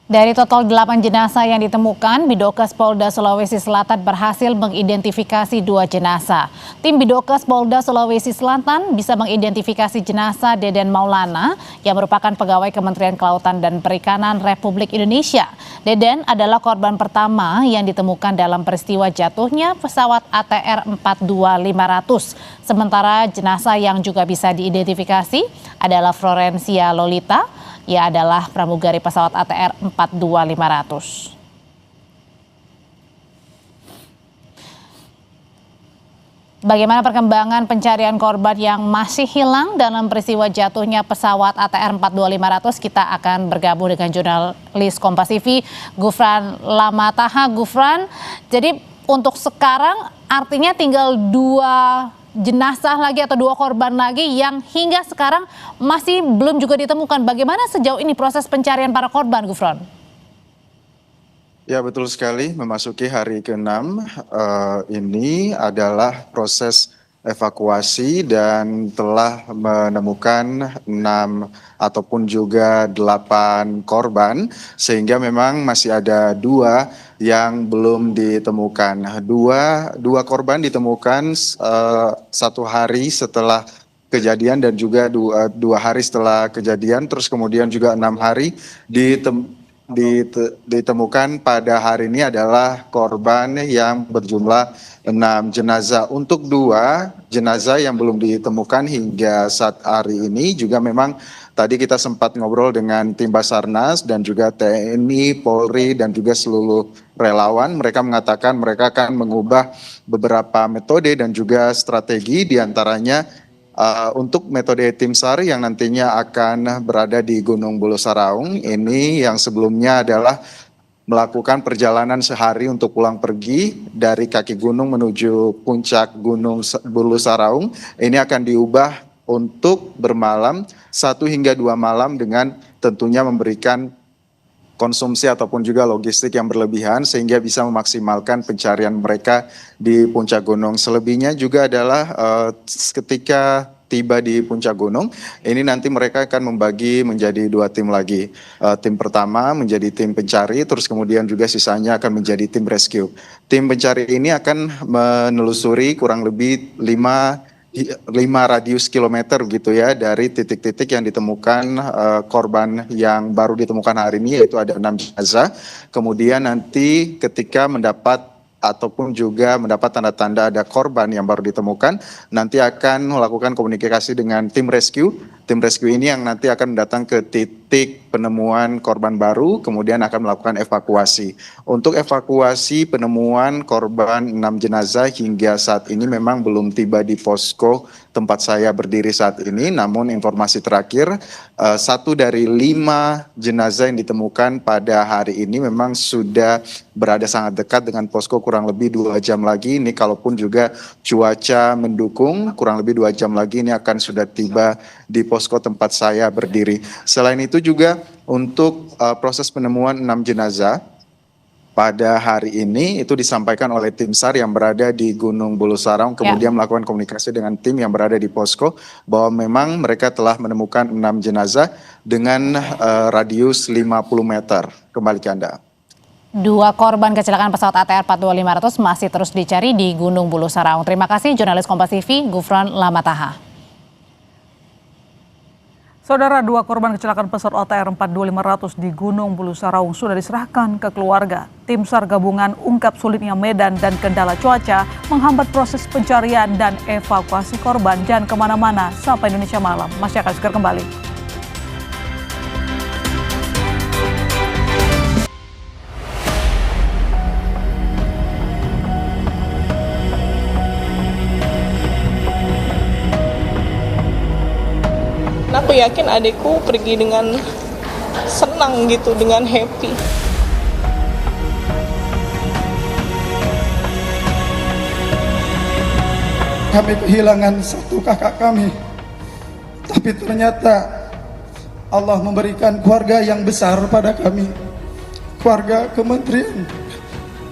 B: Dari total 8 jenazah yang ditemukan, Bidokes Polda Sulawesi Selatan berhasil mengidentifikasi 2 jenazah. Tim Bidokes Polda Sulawesi Selatan bisa mengidentifikasi jenazah Deden Maulana yang merupakan pegawai Kementerian Kelautan dan Perikanan Republik Indonesia. Deden adalah korban pertama yang ditemukan dalam peristiwa jatuhnya pesawat ATR 42500. Sementara jenazah yang juga bisa diidentifikasi adalah Florencia Lolita. Ia adalah pramugari pesawat ATR 42500. Bagaimana perkembangan pencarian korban yang masih hilang dalam peristiwa jatuhnya pesawat ATR 42500? Kita akan bergabung dengan jurnalis Kompas TV, Gufran Lamataha. Gufran, jadi untuk sekarang artinya tinggal 2 jenazah lagi atau 2 korban lagi yang hingga sekarang masih belum juga ditemukan. Bagaimana sejauh ini proses pencarian para korban, Gufran?
K: Ya, betul sekali. Memasuki hari ke-6 ini adalah proses evakuasi dan telah menemukan 6 ataupun juga 8 korban, sehingga memang masih ada 2 yang belum ditemukan. Dua korban ditemukan 1 hari setelah kejadian dan juga 2 hari setelah kejadian, terus kemudian juga 6 hari ditemukan pada hari ini adalah korban yang berjumlah 6 jenazah. Untuk 2 jenazah yang belum ditemukan hingga saat hari ini juga memang tadi kita sempat ngobrol dengan tim Basarnas dan juga TNI, Polri dan juga seluruh relawan. Mereka mengatakan mereka akan mengubah beberapa metode dan juga strategi, diantaranya untuk metode tim SAR yang nantinya akan berada di Gunung Bulu Saraung. Ini yang sebelumnya adalah melakukan perjalanan sehari untuk pulang pergi dari kaki gunung menuju puncak Gunung Bulu Saraung. Ini akan diubah untuk bermalam 1 hingga 2 malam dengan tentunya memberikan konsumsi ataupun juga logistik yang berlebihan sehingga bisa memaksimalkan pencarian mereka di puncak gunung. Selebihnya juga adalah ketika tiba di puncak gunung, ini nanti mereka akan membagi menjadi 2 tim lagi. Tim pertama menjadi tim pencari, terus kemudian juga sisanya akan menjadi tim rescue. Tim pencari ini akan menelusuri kurang lebih 5 radius kilometer gitu ya dari titik-titik yang ditemukan korban yang baru ditemukan hari ini, yaitu ada 6 jenazah. Kemudian nanti ketika mendapat ataupun juga mendapat tanda-tanda ada korban yang baru ditemukan, nanti akan melakukan komunikasi dengan tim rescue. Tim rescue ini yang nanti akan datang ke titik penemuan korban baru, kemudian akan melakukan evakuasi. Untuk evakuasi penemuan korban 6 jenazah hingga saat ini memang belum tiba di posko tempat saya berdiri saat ini, namun informasi terakhir 1 dari 5 jenazah yang ditemukan pada hari ini memang sudah berada sangat dekat dengan posko, kurang lebih 2 jam lagi. Ini kalaupun juga cuaca mendukung, kurang lebih 2 jam lagi ini akan sudah tiba di posko tempat saya berdiri. Selain itu juga untuk proses penemuan 6 jenazah pada hari ini itu disampaikan oleh tim SAR yang berada di Gunung Bulu Saraung, kemudian melakukan komunikasi dengan tim yang berada di posko bahwa memang mereka telah menemukan 6 jenazah dengan radius 50 meter. Kembali ke Anda.
B: 2 korban kecelakaan pesawat ATR 42500 masih terus dicari di Gunung Bulu Saraung. Terima kasih jurnalis Kompas TV, Gufran Lamataha.
A: Saudara, 2 korban kecelakaan pesawat ATR 42500 di Gunung Bulu Saraung sudah diserahkan ke keluarga. Tim SAR gabungan ungkap sulitnya medan dan kendala cuaca menghambat proses pencarian dan evakuasi korban. Jangan kemana-mana sampai Indonesia Malam. Masih akan segera kembali.
L: Aku yakin adikku pergi dengan senang gitu, dengan happy.
M: Kami kehilangan 1 kakak kami, tapi ternyata Allah memberikan keluarga yang besar pada kami, keluarga Kementerian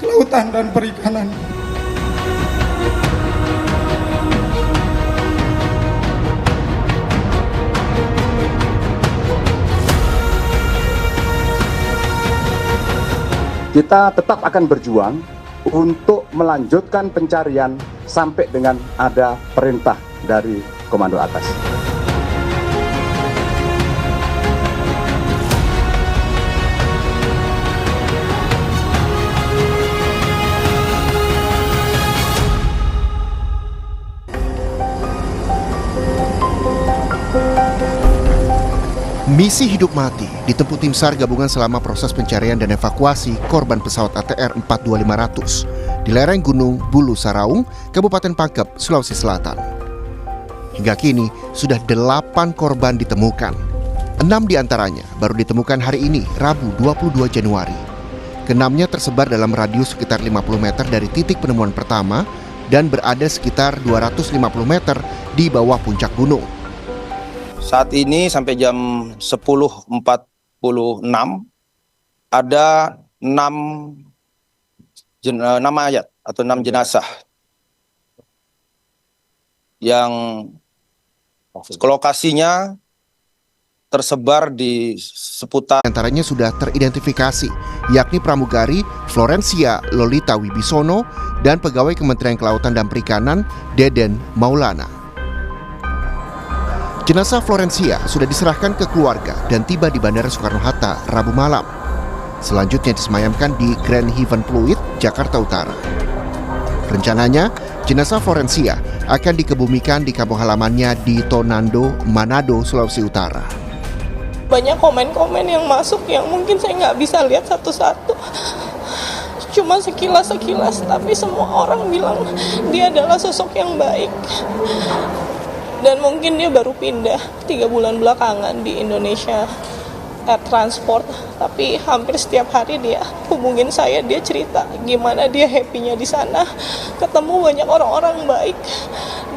M: Kelautan dan Perikanan.
N: Kita tetap akan berjuang untuk melanjutkan pencarian sampai dengan ada perintah dari komando atas.
O: Misi hidup mati ditempuh tim SAR gabungan selama proses pencarian dan evakuasi korban pesawat ATR 42500 di lereng Gunung Bulu Saraung, Kabupaten Pangkep, Sulawesi Selatan. Hingga kini sudah 8 korban ditemukan. 6 diantaranya baru ditemukan hari ini, Rabu 22 Januari. Ke-6-nya tersebar dalam radius sekitar 50 meter dari titik penemuan pertama dan berada sekitar 250 meter di bawah puncak gunung.
J: Saat ini sampai jam 10.46 ada 6 mayat atau 6 jenazah yang lokasinya tersebar di seputar.
O: Antaranya sudah teridentifikasi, yakni pramugari Florencia Lolita Wibisono dan pegawai Kementerian Kelautan dan Perikanan Deden Maulana. Jenazah Florencia sudah diserahkan ke keluarga dan tiba di Bandara Soekarno-Hatta Rabu malam. Selanjutnya disemayamkan di Grand Haven Pluit, Jakarta Utara. Rencananya, jenazah Florencia akan dikebumikan di kampung halamannya di Tonando, Manado, Sulawesi Utara.
L: Banyak komen-komen yang masuk yang mungkin saya nggak bisa lihat satu-satu. Cuma sekilas-sekilas, tapi semua orang bilang dia adalah sosok yang baik. Dan mungkin dia baru pindah 3 bulan belakangan di Indonesia Air Transport. Tapi hampir setiap hari dia hubungin saya, dia cerita gimana dia happy-nya di sana. Ketemu banyak orang-orang baik.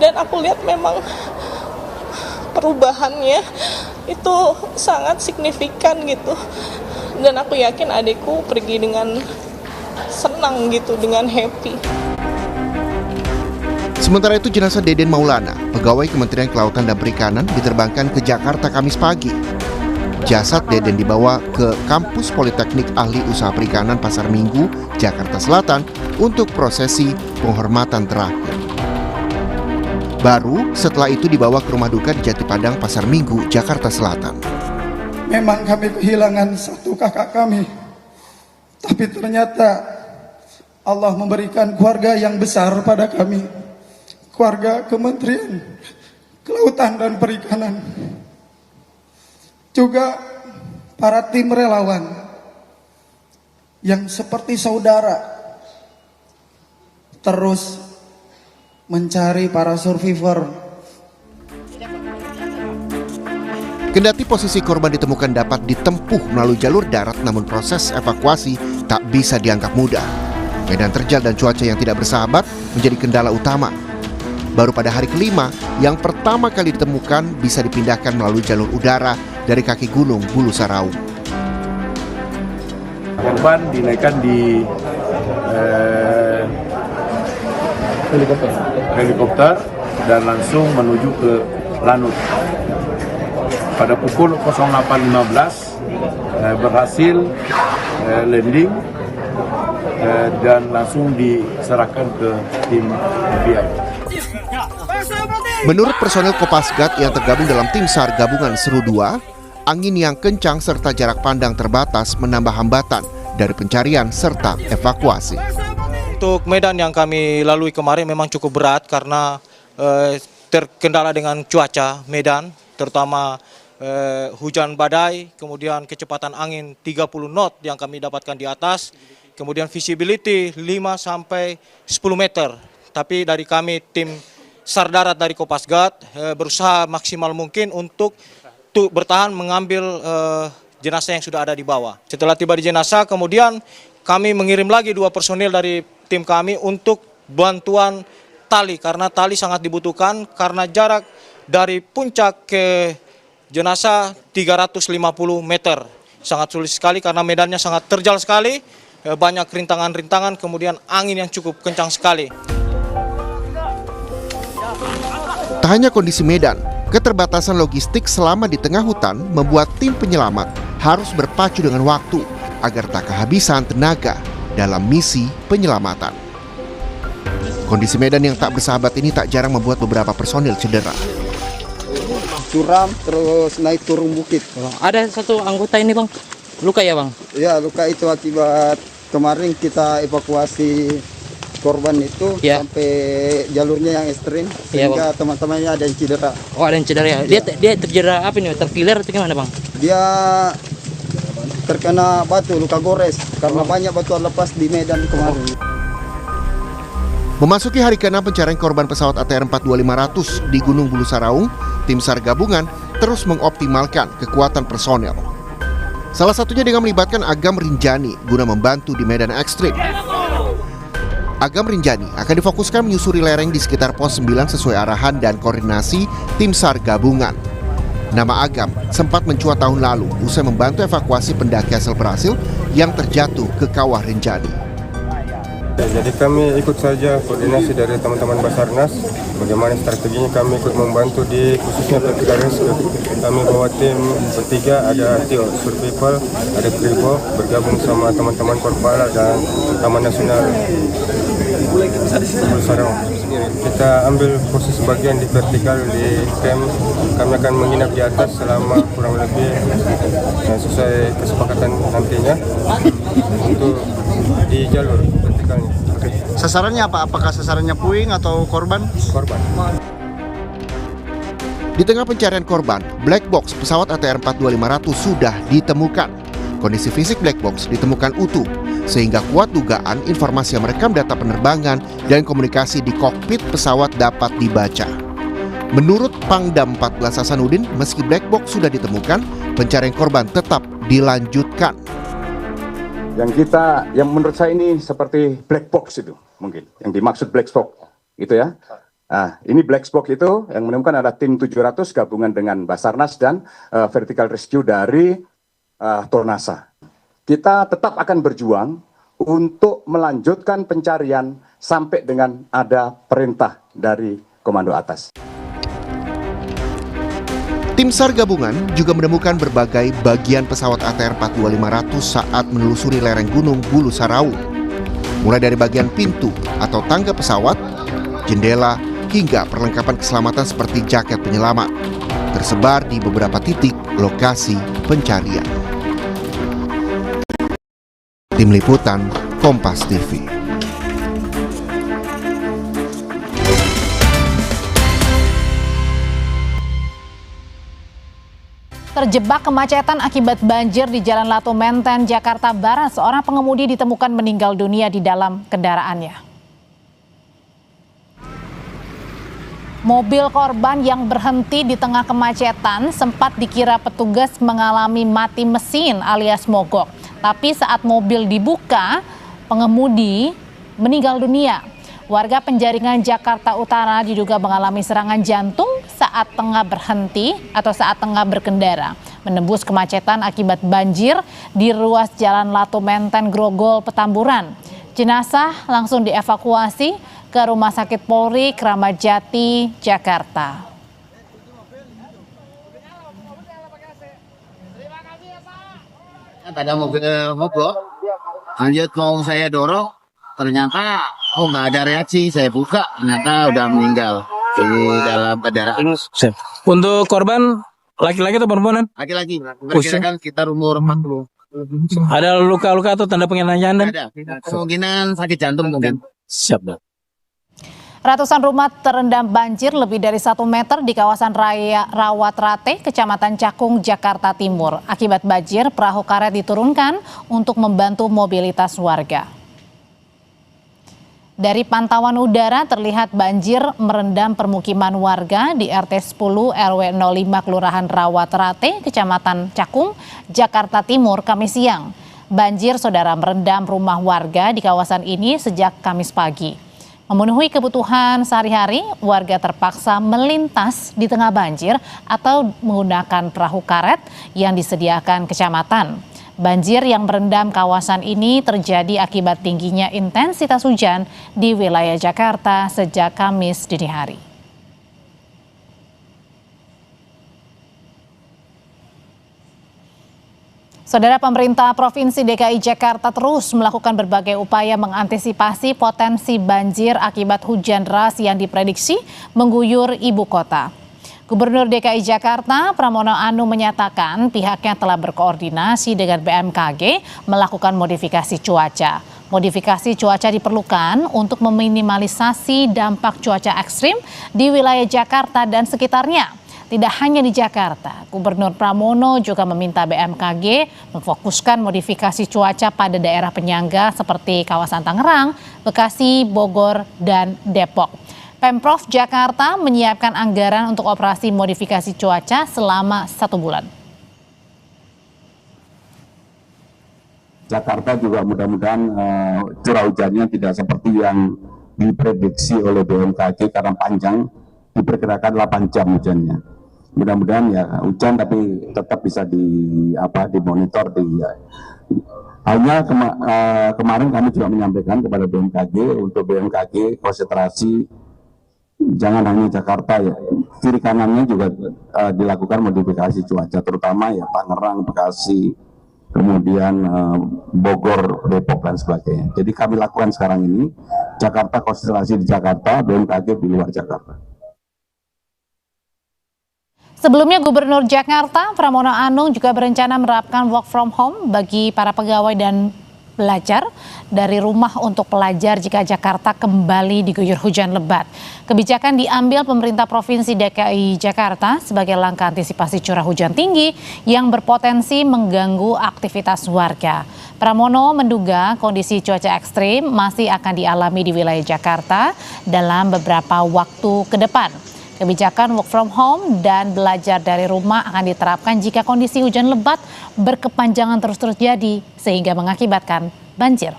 L: Dan aku lihat memang perubahannya itu sangat signifikan gitu. Dan aku yakin adikku pergi dengan senang gitu, dengan happy.
O: Sementara itu jenazah Deden Maulana, pegawai Kementerian Kelautan dan Perikanan, diterbangkan ke Jakarta Kamis pagi. Jasad Deden dibawa ke Kampus Politeknik Ahli Usaha Perikanan Pasar Minggu, Jakarta Selatan untuk prosesi penghormatan terakhir. Baru setelah itu dibawa ke rumah duka di Jati Padang, Pasar Minggu, Jakarta Selatan.
M: Memang kami kehilangan satu kakak kami, tapi ternyata Allah memberikan keluarga yang besar pada kami. Keluarga Kementerian Kelautan dan Perikanan, juga para tim relawan yang seperti saudara terus mencari para survivor.
O: Kendati posisi korban ditemukan dapat ditempuh melalui jalur darat, namun proses evakuasi tak bisa dianggap mudah. Medan terjal dan cuaca yang tidak bersahabat menjadi kendala utama. Baru pada hari kelima, yang pertama kali ditemukan bisa dipindahkan melalui jalur udara dari kaki gunung Bulu Saraung.
P: Korban dinaikkan di helikopter dan langsung menuju ke Lanut. Pada pukul 08.15 berhasil landing dan langsung diserahkan ke tim FBI.
O: Menurut personel Kopasgat yang tergabung dalam tim SAR gabungan Seru 2, angin yang kencang serta jarak pandang terbatas menambah hambatan dari pencarian serta evakuasi.
Q: Untuk medan yang kami lalui kemarin memang cukup berat karena terkendala dengan cuaca medan, terutama hujan badai, kemudian kecepatan angin 30 knot yang kami dapatkan di atas, kemudian visibility 5-10 meter. Tapi dari kami tim SAR darat dari Kopasgat berusaha maksimal mungkin untuk bertahan mengambil jenazah yang sudah ada di bawah. Setelah tiba di jenazah, kemudian kami mengirim lagi 2 personil dari tim kami untuk bantuan tali, karena tali sangat dibutuhkan karena jarak dari puncak ke jenazah 350 meter. Sangat sulit sekali karena medannya sangat terjal sekali, banyak rintangan-rintangan, kemudian angin yang cukup kencang sekali.
O: Tak hanya kondisi medan, keterbatasan logistik selama di tengah hutan membuat tim penyelamat harus berpacu dengan waktu agar tak kehabisan tenaga dalam misi penyelamatan. Kondisi medan yang tak bersahabat ini tak jarang membuat beberapa personil cedera.
R: Curam terus naik turun bukit.
S: Ada satu anggota ini bang, luka ya bang?
R: Ya, luka itu akibat kemarin kita evakuasi korban itu sampai jalurnya yang ekstrim sehingga teman-temannya ada yang cedera.
S: Oh, ada yang cedera ya? Dia tercedera apa nih? Terkiler atau gimana bang?
R: Dia terkena batu, luka gores karena banyak batuan lepas di Medan kemarin.
O: Memasuki hari ke-6 pencarian korban pesawat ATR 42500 di Gunung Bulu Saraung, tim SAR gabungan terus mengoptimalkan kekuatan personel. Salah satunya dengan melibatkan Agam Rinjani guna membantu di medan ekstrim. Agam Rinjani akan difokuskan menyusuri lereng di sekitar pos 9 sesuai arahan dan koordinasi tim SAR gabungan. Nama Agam sempat mencuat tahun lalu usai membantu evakuasi pendaki asal Brasil yang terjatuh ke kawah Rinjani.
T: Jadi kami ikut saja koordinasi dari teman-teman Basarnas, bagaimana strateginya kami ikut membantu di khususnya vertical rescue. Kami bawa tim bertiga, ada Tio Survival, ada Kribo, bergabung sama teman-teman Korpala dan Taman Nasional Bulu Saraung. Kita ambil posisi bagian di vertikal di camp. Kami akan menginap di atas selama kurang lebih sesuai kesepakatan nantinya untuk di jalur vertikalnya.
J: Sasarannya apa? Apakah sasarannya puing atau korban?
T: Korban.
O: Di tengah pencarian korban, black box pesawat ATR 42500 sudah ditemukan. Kondisi fisik black box ditemukan utuh, sehingga kuat dugaan informasi yang merekam data penerbangan dan komunikasi di kokpit pesawat dapat dibaca. Menurut Pangdam 14 Hasanuddin, meski black box sudah ditemukan, pencarian korban tetap dilanjutkan.
N: Yang menurut saya ini seperti black box itu mungkin, yang dimaksud black box itu ya. Nah, ini black box itu yang menemukan ada tim 700 gabungan dengan Basarnas dan vertical rescue dari Tornasa. Kita tetap akan berjuang untuk melanjutkan pencarian sampai dengan ada perintah dari komando atas.
O: Tim SAR gabungan juga menemukan berbagai bagian pesawat ATR 42500 saat menelusuri lereng Gunung Bulu Saraung. Mulai dari bagian pintu atau tangga pesawat, jendela, hingga perlengkapan keselamatan seperti jaket penyelamat, tersebar di beberapa titik lokasi pencarian. Tim Liputan Kompas TV.
B: Terjebak kemacetan akibat banjir di Jalan Latu Menteng, Jakarta Barat, seorang pengemudi ditemukan meninggal dunia di dalam kendaraannya. Mobil korban yang berhenti di tengah kemacetan sempat dikira petugas mengalami mati mesin alias mogok. Tapi saat mobil dibuka, pengemudi meninggal dunia. Warga Penjaringan Jakarta Utara diduga mengalami serangan jantung saat tengah berhenti atau saat tengah berkendara, menembus kemacetan akibat banjir di ruas Jalan Latu Menteng, Grogol, Petamburan. Jenazah langsung dievakuasi ke Rumah Sakit Polri Kramat Jati, Jakarta.
U: Ada mobil mogok, lanjut mau saya dorong, ternyata nggak ada reaksi. Saya buka, ternyata udah meninggal di dalam kendaraan.
V: Untuk korban laki-laki atau perempuan?
U: Laki-laki, perkirakan sekitar umur 40.
V: Ada luka-luka atau tanda pengenayaan?
U: Ada, kemungkinan sakit jantung mungkin.
V: Siap, Dok.
B: Ratusan rumah terendam banjir lebih dari 1 meter di kawasan Raya Rawat Rate, Kecamatan Cakung, Jakarta Timur. Akibat banjir, perahu karet diturunkan untuk membantu mobilitas warga. Dari pantauan udara terlihat banjir merendam permukiman warga di RT 10 RW 05 Kelurahan Rawat Rate, Kecamatan Cakung, Jakarta Timur, Kamis siang. Banjir saudara merendam rumah warga di kawasan ini sejak Kamis pagi. Memenuhi kebutuhan sehari-hari, warga terpaksa melintas di tengah banjir atau menggunakan perahu karet yang disediakan kecamatan. Banjir yang merendam kawasan ini terjadi akibat tingginya intensitas hujan di wilayah Jakarta sejak Kamis dini hari. Saudara, pemerintah Provinsi DKI Jakarta terus melakukan berbagai upaya mengantisipasi potensi banjir akibat hujan deras yang diprediksi mengguyur ibu kota. Gubernur DKI Jakarta Pramono Anung menyatakan pihaknya telah berkoordinasi dengan BMKG melakukan modifikasi cuaca. Modifikasi cuaca diperlukan untuk meminimalisasi dampak cuaca ekstrim di wilayah Jakarta dan sekitarnya. Tidak hanya di Jakarta, Gubernur Pramono juga meminta BMKG memfokuskan modifikasi cuaca pada daerah penyangga seperti kawasan Tangerang, Bekasi, Bogor, dan Depok. Pemprov Jakarta menyiapkan anggaran untuk operasi modifikasi cuaca selama 1 bulan.
N: Jakarta juga mudah-mudahan curah hujannya tidak seperti yang diprediksi oleh BMKG karena panjang, diperkirakan 8 jam hujannya. Mudah-mudahan ya hujan tapi tetap bisa dimonitor hanya kemarin kami juga menyampaikan kepada BMKG untuk BMKG konsentrasi jangan hanya Jakarta ya, kiri kanannya juga dilakukan modifikasi cuaca terutama ya Tangerang, Bekasi, kemudian Bogor, Depok dan sebagainya. Jadi kami lakukan sekarang ini Jakarta konsentrasi di Jakarta, BMKG di luar Jakarta.
B: Sebelumnya Gubernur Jakarta Pramono Anung juga berencana menerapkan work from home bagi para pegawai dan belajar dari rumah untuk pelajar jika Jakarta kembali diguyur hujan lebat. Kebijakan diambil pemerintah Provinsi DKI Jakarta sebagai langkah antisipasi curah hujan tinggi yang berpotensi mengganggu aktivitas warga. Pramono menduga kondisi cuaca ekstrim masih akan dialami di wilayah Jakarta dalam beberapa waktu ke depan. Kebijakan work from home dan belajar dari rumah akan diterapkan jika kondisi hujan lebat berkepanjangan terus terjadi sehingga mengakibatkan banjir.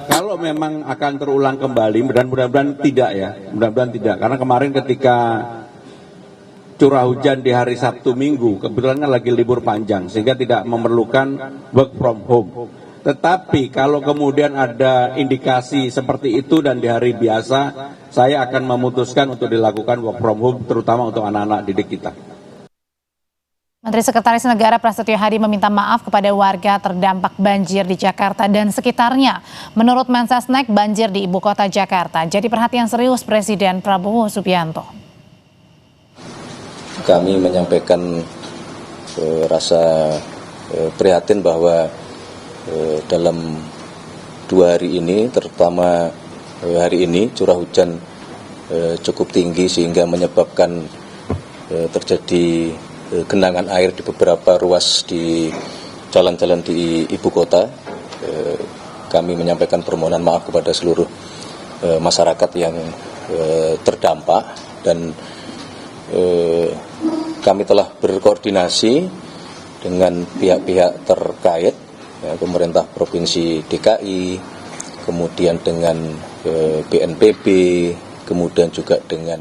C: Kalau memang akan terulang kembali, dan mudah-mudahan tidak ya, mudah-mudahan tidak. Karena kemarin ketika curah hujan di hari Sabtu Minggu, kebetulan kan lagi libur panjang, sehingga tidak memerlukan work from home. Tetapi kalau kemudian ada indikasi seperti itu dan di hari biasa, saya akan memutuskan untuk dilakukan work from home, terutama untuk anak-anak didik kita.
B: Menteri Sekretaris Negara Prasetyo Hadi meminta maaf kepada warga terdampak banjir di Jakarta dan sekitarnya. Menurut Mensesnek, banjir di ibu kota Jakarta jadi perhatian serius Presiden Prabowo Subianto.
E: Kami menyampaikan rasa prihatin bahwa dalam 2 hari ini, terutama hari ini, curah hujan cukup tinggi sehingga menyebabkan terjadi genangan air di beberapa ruas di jalan-jalan di ibu kota. Kami menyampaikan permohonan maaf kepada seluruh masyarakat yang terdampak dan kami telah berkoordinasi dengan pihak-pihak terkait, ya, pemerintah Provinsi DKI, kemudian dengan BNPB, kemudian juga dengan.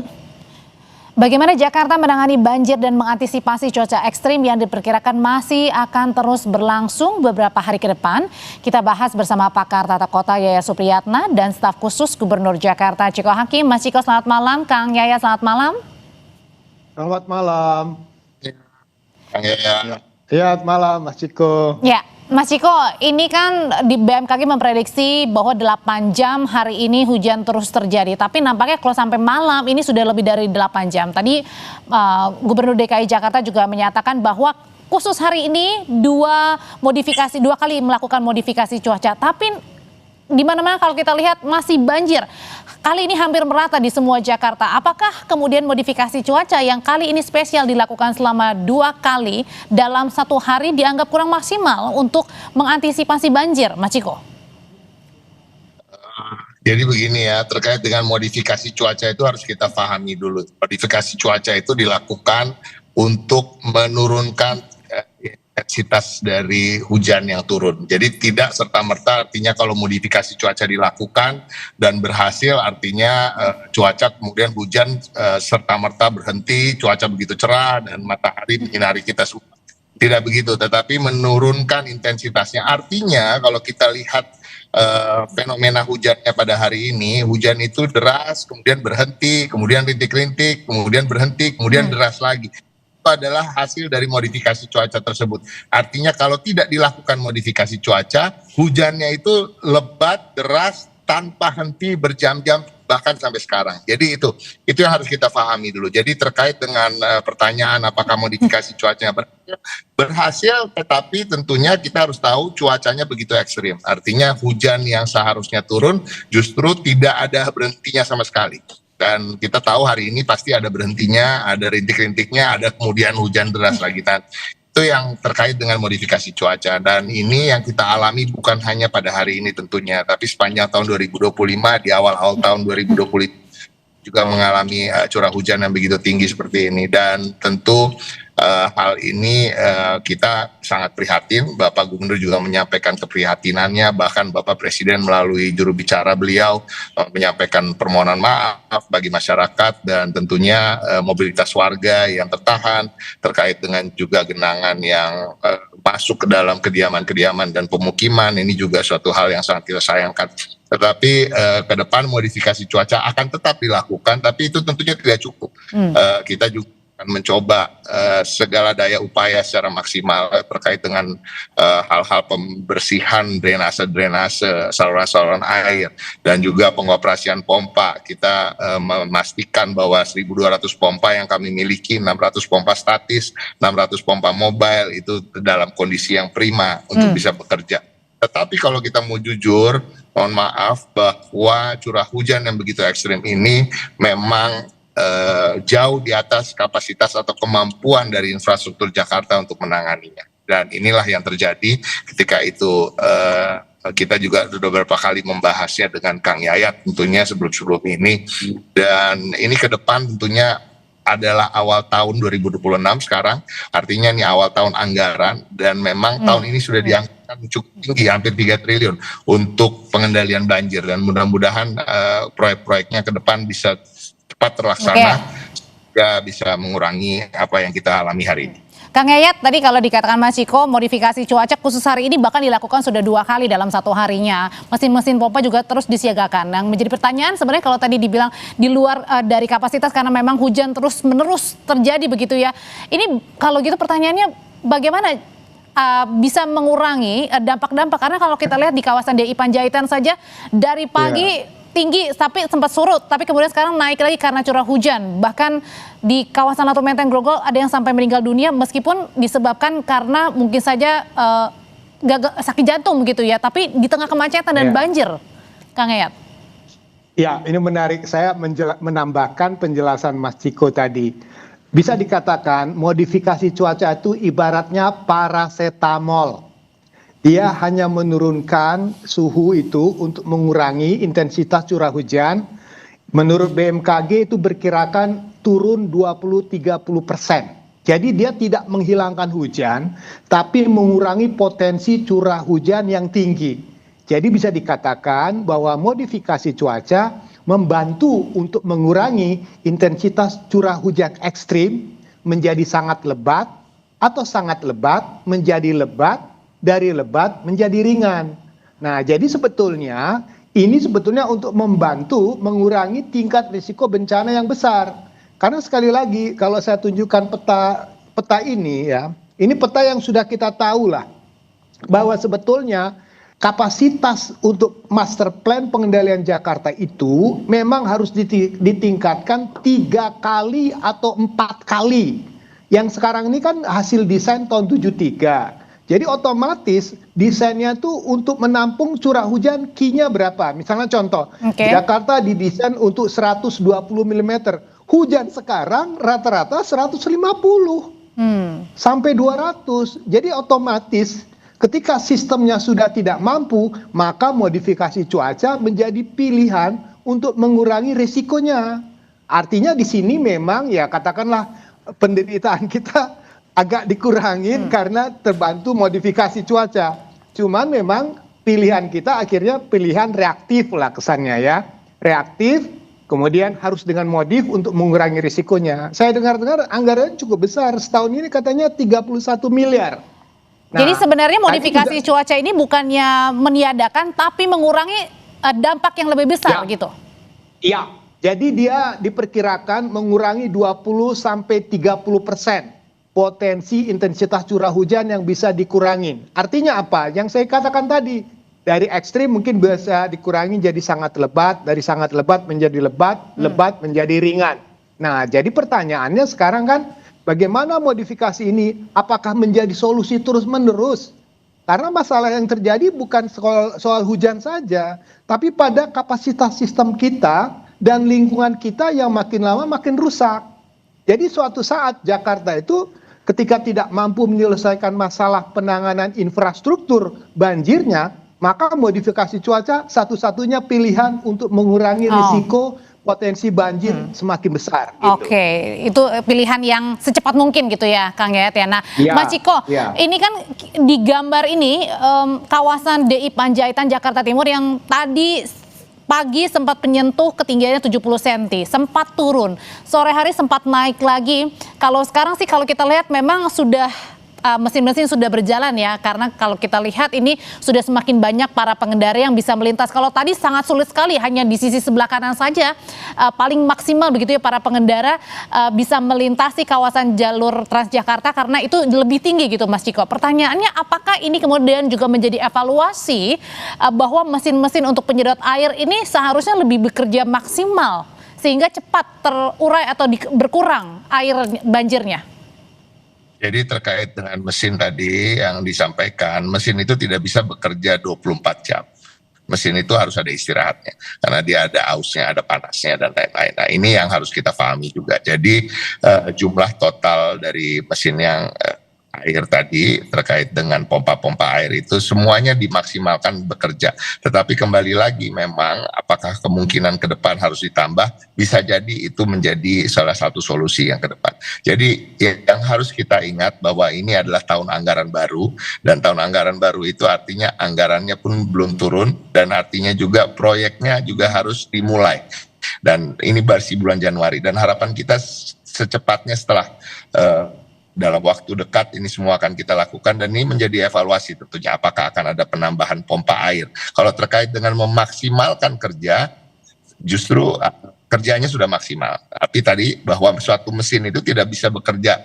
B: Bagaimana Jakarta menangani banjir dan mengantisipasi cuaca ekstrim yang diperkirakan masih akan terus berlangsung beberapa hari ke depan? Kita bahas bersama pakar tata kota Yaya Supriyatna dan staf khusus Gubernur Jakarta Ciko Hakim. Mas Ciko, selamat malam. Kang Yaya, selamat malam.
H: Selamat malam.
I: Kang Yaya.
H: Ya, selamat malam Mas Ciko.
B: Ya. Mas Ciko, ini kan di BMKG memprediksi bahwa 8 jam hari ini hujan terus terjadi. Tapi nampaknya kalau sampai malam ini sudah lebih dari 8 jam. Tadi Gubernur DKI Jakarta juga menyatakan bahwa khusus hari ini 2 kali melakukan modifikasi cuaca. Tapi di mana-mana kalau kita lihat masih banjir. Kali ini hampir merata di semua Jakarta. Apakah kemudian modifikasi cuaca yang kali ini spesial dilakukan selama 2 kali dalam 1 hari dianggap kurang maksimal untuk mengantisipasi banjir, Mas Ciko?
I: Jadi begini ya, terkait dengan modifikasi cuaca itu harus kita pahami dulu. Modifikasi cuaca itu dilakukan untuk menurunkan intensitas dari hujan yang turun. Jadi tidak serta-merta artinya kalau modifikasi cuaca dilakukan dan berhasil artinya cuaca kemudian hujan serta-merta berhenti, cuaca begitu cerah dan matahari menyinari kita semua. Tidak begitu, tetapi menurunkan intensitasnya. Artinya kalau kita lihat fenomena hujannya pada hari ini, hujan itu deras, kemudian berhenti, kemudian rintik-rintik, kemudian berhenti, kemudian deras lagi. adalah hasil dari modifikasi cuaca tersebut. Artinya kalau tidak dilakukan modifikasi cuaca, hujannya itu lebat, deras, tanpa henti berjam-jam, bahkan sampai sekarang. Jadi itu yang harus kita pahami dulu. Jadi terkait dengan pertanyaan apakah modifikasi cuacanya berhasil, tetapi tentunya kita harus tahu cuacanya begitu ekstrim. Artinya hujan yang seharusnya turun justru tidak ada berhentinya sama sekali. Dan kita tahu hari ini pasti ada berhentinya, ada rintik-rintiknya, ada kemudian hujan deras lagi. Itu yang terkait dengan modifikasi cuaca, dan ini yang kita alami bukan hanya pada hari ini tentunya, tapi sepanjang tahun 2025, di awal-awal tahun 2020 juga mengalami curah hujan yang begitu tinggi seperti ini. Dan tentu hal ini kita sangat prihatin. Bapak Gubernur juga menyampaikan keprihatinannya, bahkan Bapak Presiden melalui juru bicara beliau menyampaikan permohonan maaf bagi masyarakat dan tentunya mobilitas warga yang tertahan, terkait dengan juga genangan yang masuk ke dalam kediaman-kediaman dan pemukiman. Ini juga suatu hal yang sangat kita sayangkan. Tetapi ke depan modifikasi cuaca akan tetap dilakukan, tapi itu tentunya tidak cukup. Kita juga akan mencoba segala daya upaya secara maksimal terkait dengan hal-hal pembersihan drainase, saluran-saluran air, dan juga pengoperasian pompa. Kita memastikan bahwa 1.200 pompa yang kami miliki, 600 pompa statis, 600 pompa mobile, itu dalam kondisi yang prima untuk bisa bekerja. Tetapi kalau kita mau jujur, mohon maaf bahwa curah hujan yang begitu ekstrim ini memang jauh di atas kapasitas atau kemampuan dari infrastruktur Jakarta untuk menanganinya. Dan inilah yang terjadi ketika itu kita juga sudah beberapa kali membahasnya dengan Kang Yayat tentunya sebelum ini. Dan ini ke depan tentunya adalah awal tahun 2026 sekarang, artinya ini awal tahun anggaran, dan memang tahun ini sudah dianggarkan cukup tinggi, hampir 3 triliun untuk pengendalian banjir, dan mudah-mudahan proyek-proyeknya ke depan bisa cepat terlaksana, bisa mengurangi apa yang kita alami hari ini.
B: Kang Yayat, tadi kalau dikatakan Mas Ciko, modifikasi cuaca khusus hari ini bahkan dilakukan sudah 2 kali dalam 1 harinya. Mesin-mesin pompa juga terus disiagakan. Yang menjadi pertanyaan sebenarnya kalau tadi dibilang di luar dari kapasitas karena memang hujan terus-menerus terjadi begitu ya. Ini kalau gitu pertanyaannya bagaimana bisa mengurangi dampak-dampak? Karena kalau kita lihat di kawasan DI Panjaitan saja dari pagi tinggi tapi sempat surut, tapi kemudian sekarang naik lagi karena curah hujan. Bahkan di kawasan Latu Menteng Grogol ada yang sampai meninggal dunia meskipun disebabkan karena mungkin saja sakit jantung begitu ya, tapi di tengah kemacetan dan banjir. Kang Yayat.
H: Ya, ini menarik. Saya menambahkan penjelasan Mas Ciko tadi. Bisa dikatakan modifikasi cuaca itu ibaratnya parasetamol. Dia hanya menurunkan suhu itu untuk mengurangi intensitas curah hujan. Menurut BMKG itu berkirakan turun 20-30%. Jadi dia tidak menghilangkan hujan, tapi mengurangi potensi curah hujan yang tinggi. Jadi bisa dikatakan bahwa modifikasi cuaca membantu untuk mengurangi intensitas curah hujan ekstrim menjadi sangat lebat, atau sangat lebat menjadi lebat, dari lebat menjadi ringan. Nah, jadi sebetulnya ini untuk membantu mengurangi tingkat risiko bencana yang besar. Karena sekali lagi kalau saya tunjukkan peta ini ya, ini peta yang sudah kita tahu lah bahwa sebetulnya kapasitas untuk master plan pengendalian Jakarta itu memang harus ditingkatkan 3 kali atau 4 kali. Yang sekarang ini kan hasil desain tahun 73. Jadi otomatis desainnya tuh untuk menampung curah hujan Q-nya berapa. Misalnya contoh, Jakarta didesain untuk 120 mm. Hujan sekarang rata-rata 150 sampai 200. Jadi otomatis ketika sistemnya sudah tidak mampu, maka modifikasi cuaca menjadi pilihan untuk mengurangi risikonya. Artinya di sini memang ya katakanlah penderitaan kita agak dikurangin karena terbantu modifikasi cuaca. Cuman memang pilihan kita akhirnya pilihan reaktif lah kesannya ya. Reaktif, kemudian harus dengan modif untuk mengurangi risikonya. Saya dengar-dengar anggaran cukup besar. Setahun ini katanya 31 miliar. Nah,
B: jadi sebenarnya modifikasi cuaca ini bukannya meniadakan tapi mengurangi dampak yang lebih besar gitu. Iya.
H: Jadi dia diperkirakan mengurangi 20-30% potensi intensitas curah hujan yang bisa dikurangin. Artinya apa? Yang saya katakan tadi, dari ekstrim mungkin bisa dikurangi jadi sangat lebat, dari sangat lebat menjadi lebat, lebat menjadi ringan. Nah, jadi pertanyaannya sekarang kan, bagaimana modifikasi ini? Apakah menjadi solusi terus-menerus? Karena masalah yang terjadi bukan soal hujan saja, tapi pada kapasitas sistem kita dan lingkungan kita yang makin lama makin rusak. Jadi suatu saat Jakarta itu ketika tidak mampu menyelesaikan masalah penanganan infrastruktur banjirnya, maka modifikasi cuaca satu-satunya pilihan untuk mengurangi risiko potensi banjir semakin besar. Gitu.
B: Oke, itu pilihan yang secepat mungkin gitu ya, Kang Yayat ya. Nah, Mas Ciko, ini kan di gambar ini kawasan DI Panjaitan Jakarta Timur yang tadi pagi sempat menyentuh ketinggiannya 70 cm, sempat turun. Sore hari sempat naik lagi. Kalau sekarang sih kalau kita lihat memang sudah mesin-mesin sudah berjalan ya, karena kalau kita lihat ini sudah semakin banyak para pengendara yang bisa melintas. Kalau tadi sangat sulit sekali, hanya di sisi sebelah kanan saja paling maksimal begitu ya para pengendara bisa melintasi kawasan jalur Transjakarta karena itu lebih tinggi gitu Mas Ciko. Pertanyaannya apakah ini kemudian juga menjadi evaluasi bahwa mesin-mesin untuk penyedot air ini seharusnya lebih bekerja maksimal sehingga cepat terurai atau berkurang air banjirnya?
I: Jadi terkait dengan mesin tadi yang disampaikan, mesin itu tidak bisa bekerja 24 jam. Mesin itu harus ada istirahatnya, karena dia ada ausnya, ada panasnya, dan lain-lain. Nah ini yang harus kita pahami juga. Jadi jumlah total dari mesin yang air tadi terkait dengan pompa-pompa air itu semuanya dimaksimalkan bekerja. Tetapi kembali lagi memang apakah kemungkinan ke depan harus ditambah, bisa jadi itu menjadi salah satu solusi yang ke depan. Jadi yang harus kita ingat bahwa ini adalah tahun anggaran baru, dan tahun anggaran baru itu artinya anggarannya pun belum turun, dan artinya juga proyeknya juga harus dimulai. Dan ini masih bulan Januari, dan harapan kita secepatnya setelah dalam waktu dekat ini semua akan kita lakukan, dan ini menjadi evaluasi tentunya apakah akan ada penambahan pompa air. Kalau terkait dengan memaksimalkan kerja, justru kerjanya sudah maksimal. Tapi tadi bahwa suatu mesin itu tidak bisa bekerja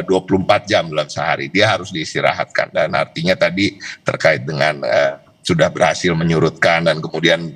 I: 24 jam dalam sehari, dia harus diistirahatkan, dan artinya tadi terkait dengan sudah berhasil menyurutkan dan kemudian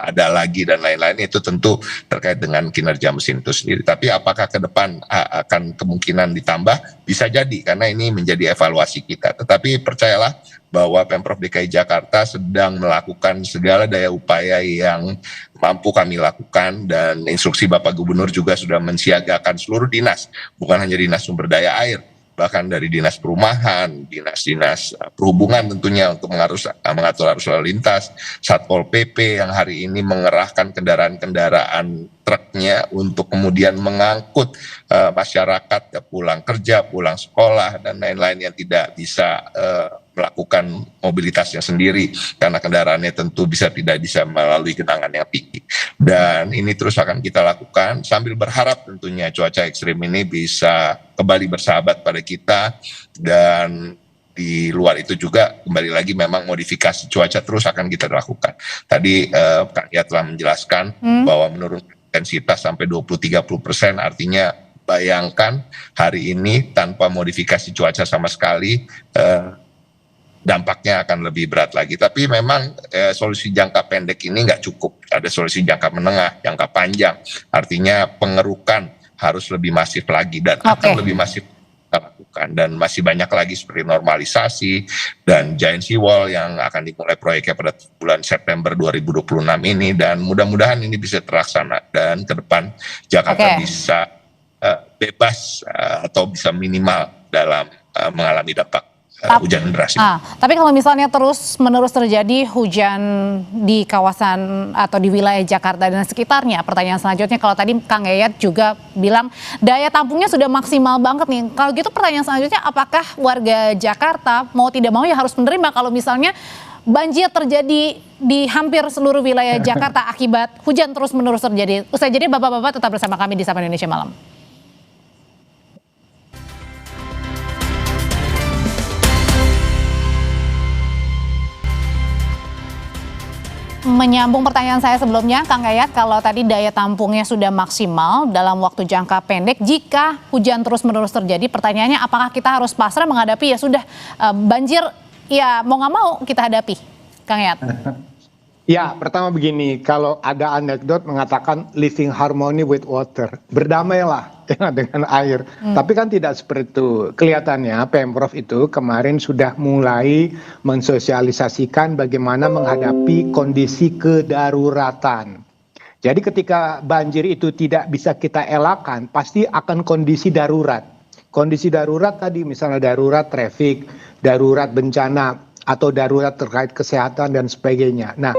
I: ada lagi dan lain-lain, itu tentu terkait dengan kinerja mesin itu sendiri. Tapi apakah ke depan akan kemungkinan ditambah? Bisa jadi, karena ini menjadi evaluasi kita. Tetapi percayalah bahwa Pemprov DKI Jakarta sedang melakukan segala daya upaya yang mampu kami lakukan, dan instruksi Bapak Gubernur juga sudah mensiagakan seluruh dinas, bukan hanya dinas sumber daya air, bahkan dari dinas perumahan, dinas-dinas perhubungan tentunya untuk mengatur arus lalu lintas, Satpol PP yang hari ini mengerahkan kendaraan-kendaraan truknya untuk kemudian mengangkut masyarakat pulang kerja, pulang sekolah, dan lain-lain yang tidak bisa melakukan mobilitasnya sendiri karena kendaraannya tentu tidak bisa melalui genangan yang tinggi. Dan ini terus akan kita lakukan sambil berharap tentunya cuaca ekstrim ini bisa kembali bersahabat pada kita, dan di luar itu juga kembali lagi memang modifikasi cuaca terus akan kita lakukan. Tadi Kak Ia telah menjelaskan bahwa menurun intensitas sampai 20-30%, artinya bayangkan hari ini tanpa modifikasi cuaca sama sekali, dampaknya akan lebih berat lagi. Tapi memang solusi jangka pendek ini nggak cukup, ada solusi jangka menengah, jangka panjang, artinya pengerukan harus lebih masif lagi dan akan lebih masif kita lakukan, dan masih banyak lagi seperti normalisasi dan giant seawall yang akan dimulai proyeknya pada bulan September 2026 ini, dan mudah-mudahan ini bisa terlaksana dan ke depan Jakarta bisa bebas atau bisa minimal dalam mengalami dampak hujan deras.
B: Tapi kalau misalnya terus-menerus terjadi hujan di kawasan atau di wilayah Jakarta dan sekitarnya, pertanyaan selanjutnya, kalau tadi Kang Yayat juga bilang daya tampungnya sudah maksimal banget nih. Kalau gitu pertanyaan selanjutnya, apakah warga Jakarta mau tidak mau ya harus menerima kalau misalnya banjir terjadi di hampir seluruh wilayah Jakarta akibat hujan terus-menerus terjadi? Usai jadi Bapak-bapak tetap bersama kami di Sapa Indonesia Malam. menyambung pertanyaan saya sebelumnya, Kang Yayat, kalau tadi daya tampungnya sudah maksimal dalam waktu jangka pendek, jika hujan terus-menerus terjadi, pertanyaannya apakah kita harus pasrah menghadapi ya sudah banjir, ya mau nggak mau kita hadapi, Kang Yayat?
H: Ya, pertama begini, kalau ada anekdot mengatakan living harmony with water, berdamailah ya, dengan air. Tapi kan tidak seperti itu. Kelihatannya Pemprov itu kemarin sudah mulai mensosialisasikan bagaimana menghadapi kondisi kedaruratan. Jadi ketika banjir itu tidak bisa kita elakkan, pasti akan kondisi darurat. Kondisi darurat tadi misalnya darurat traffic, darurat bencana, atau darurat terkait kesehatan dan sebagainya. Nah,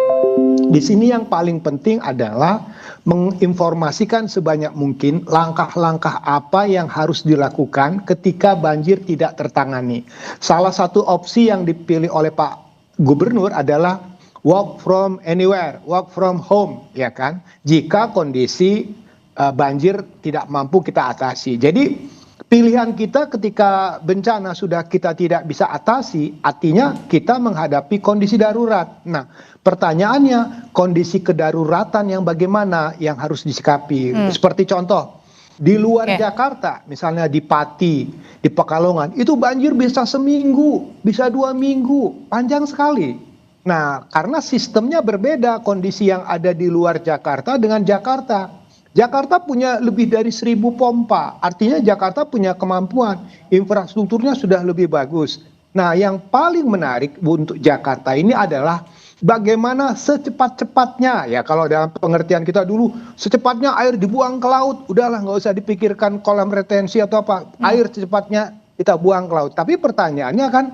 H: di sini yang paling penting adalah menginformasikan sebanyak mungkin langkah-langkah apa yang harus dilakukan ketika banjir tidak tertangani. Salah satu opsi yang dipilih oleh Pak Gubernur adalah work from anywhere, work from home, ya kan? Jika kondisi banjir tidak mampu kita atasi. Jadi pilihan kita ketika bencana sudah kita tidak bisa atasi, artinya kita menghadapi kondisi darurat. Nah, pertanyaannya kondisi kedaruratan yang bagaimana yang harus disikapi. Seperti contoh, di luar Jakarta, misalnya di Pati, di Pekalongan, itu banjir bisa seminggu, bisa 2 minggu, panjang sekali. Nah, karena sistemnya berbeda kondisi yang ada di luar Jakarta dengan Jakarta. Jakarta punya lebih dari 1.000 pompa, artinya Jakarta punya kemampuan, infrastrukturnya sudah lebih bagus. Nah, yang paling menarik untuk Jakarta ini adalah bagaimana secepat-cepatnya, ya kalau dalam pengertian kita dulu, secepatnya air dibuang ke laut, udahlah nggak usah dipikirkan kolam retensi atau apa, air secepatnya kita buang ke laut. Tapi pertanyaannya kan,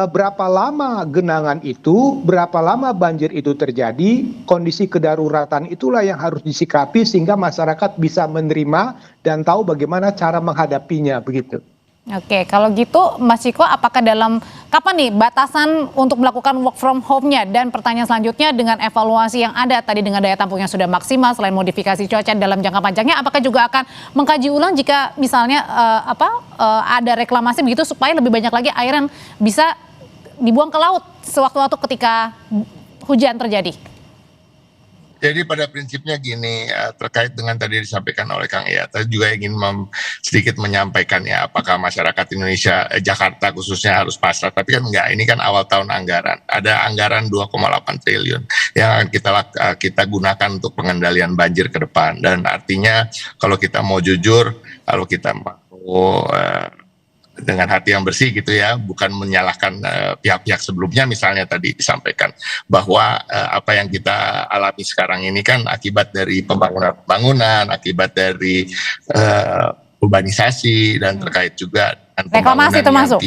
H: berapa lama genangan itu, berapa lama banjir itu terjadi, kondisi kedaruratan itulah yang harus disikapi sehingga masyarakat bisa menerima dan tahu bagaimana cara menghadapinya, begitu.
B: Oke, kalau gitu Mas Ciko, apakah kapan nih batasan untuk melakukan work from home-nya? Dan pertanyaan selanjutnya, dengan evaluasi yang ada tadi dengan daya tampung yang sudah maksimal, selain modifikasi cuaca dalam jangka panjangnya, apakah juga akan mengkaji ulang jika misalnya ada reklamasi begitu supaya lebih banyak lagi air yang bisa dibuang ke laut sewaktu-waktu ketika hujan terjadi?
I: Jadi pada prinsipnya gini, terkait dengan tadi disampaikan oleh Kang Yayat, saya juga ingin sedikit menyampaikan ya, apakah masyarakat Indonesia, Jakarta khususnya harus pasrah, tapi kan enggak, ini kan awal tahun anggaran, ada anggaran 2,8 triliun yang akan kita gunakan untuk pengendalian banjir ke depan, dan artinya kalau kita mau jujur, kalau kita mau dengan hati yang bersih gitu ya, bukan menyalahkan pihak-pihak sebelumnya, misalnya tadi disampaikan bahwa apa yang kita alami sekarang ini kan akibat dari pembangunan, akibat dari urbanisasi dan terkait juga dengan
B: reklamasi termasuk.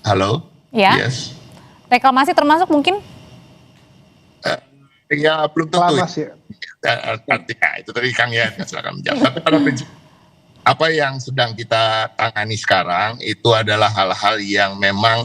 I: Halo?
B: Ya.
I: Yes.
B: Reklamasi termasuk mungkin?
I: Ya belum tentu. Artinya itu tadi Kang ya, silakan menjawab. Tapi pada prinsip apa yang sedang kita tangani sekarang itu adalah hal-hal yang memang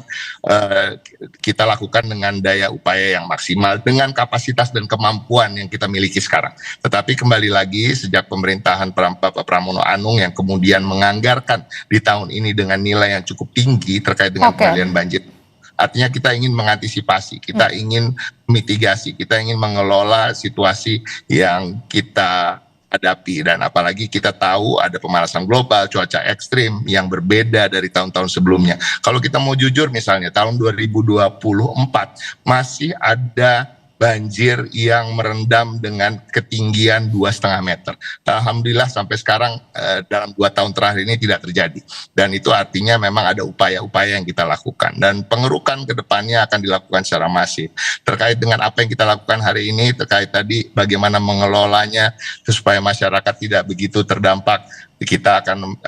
I: kita lakukan dengan daya upaya yang maksimal, dengan kapasitas dan kemampuan yang kita miliki sekarang. Tetapi kembali lagi, sejak pemerintahan Pak Pramono Anung yang kemudian menganggarkan di tahun ini dengan nilai yang cukup tinggi terkait dengan pengendalian banjir, artinya kita ingin mengantisipasi, kita ingin mitigasi, kita ingin mengelola situasi yang kita hadapi, dan apalagi kita tahu ada pemanasan global, cuaca ekstrim yang berbeda dari tahun-tahun sebelumnya. Kalau kita mau jujur, misalnya tahun 2024 masih ada banjir yang merendam dengan ketinggian 2,5 meter. Alhamdulillah sampai sekarang dalam 2 tahun terakhir ini tidak terjadi. Dan itu artinya memang ada upaya-upaya yang kita lakukan. Dan pengerukan ke depannya akan dilakukan secara masif. Terkait dengan apa yang kita lakukan hari ini, terkait tadi bagaimana mengelolanya supaya masyarakat tidak begitu terdampak, kita akan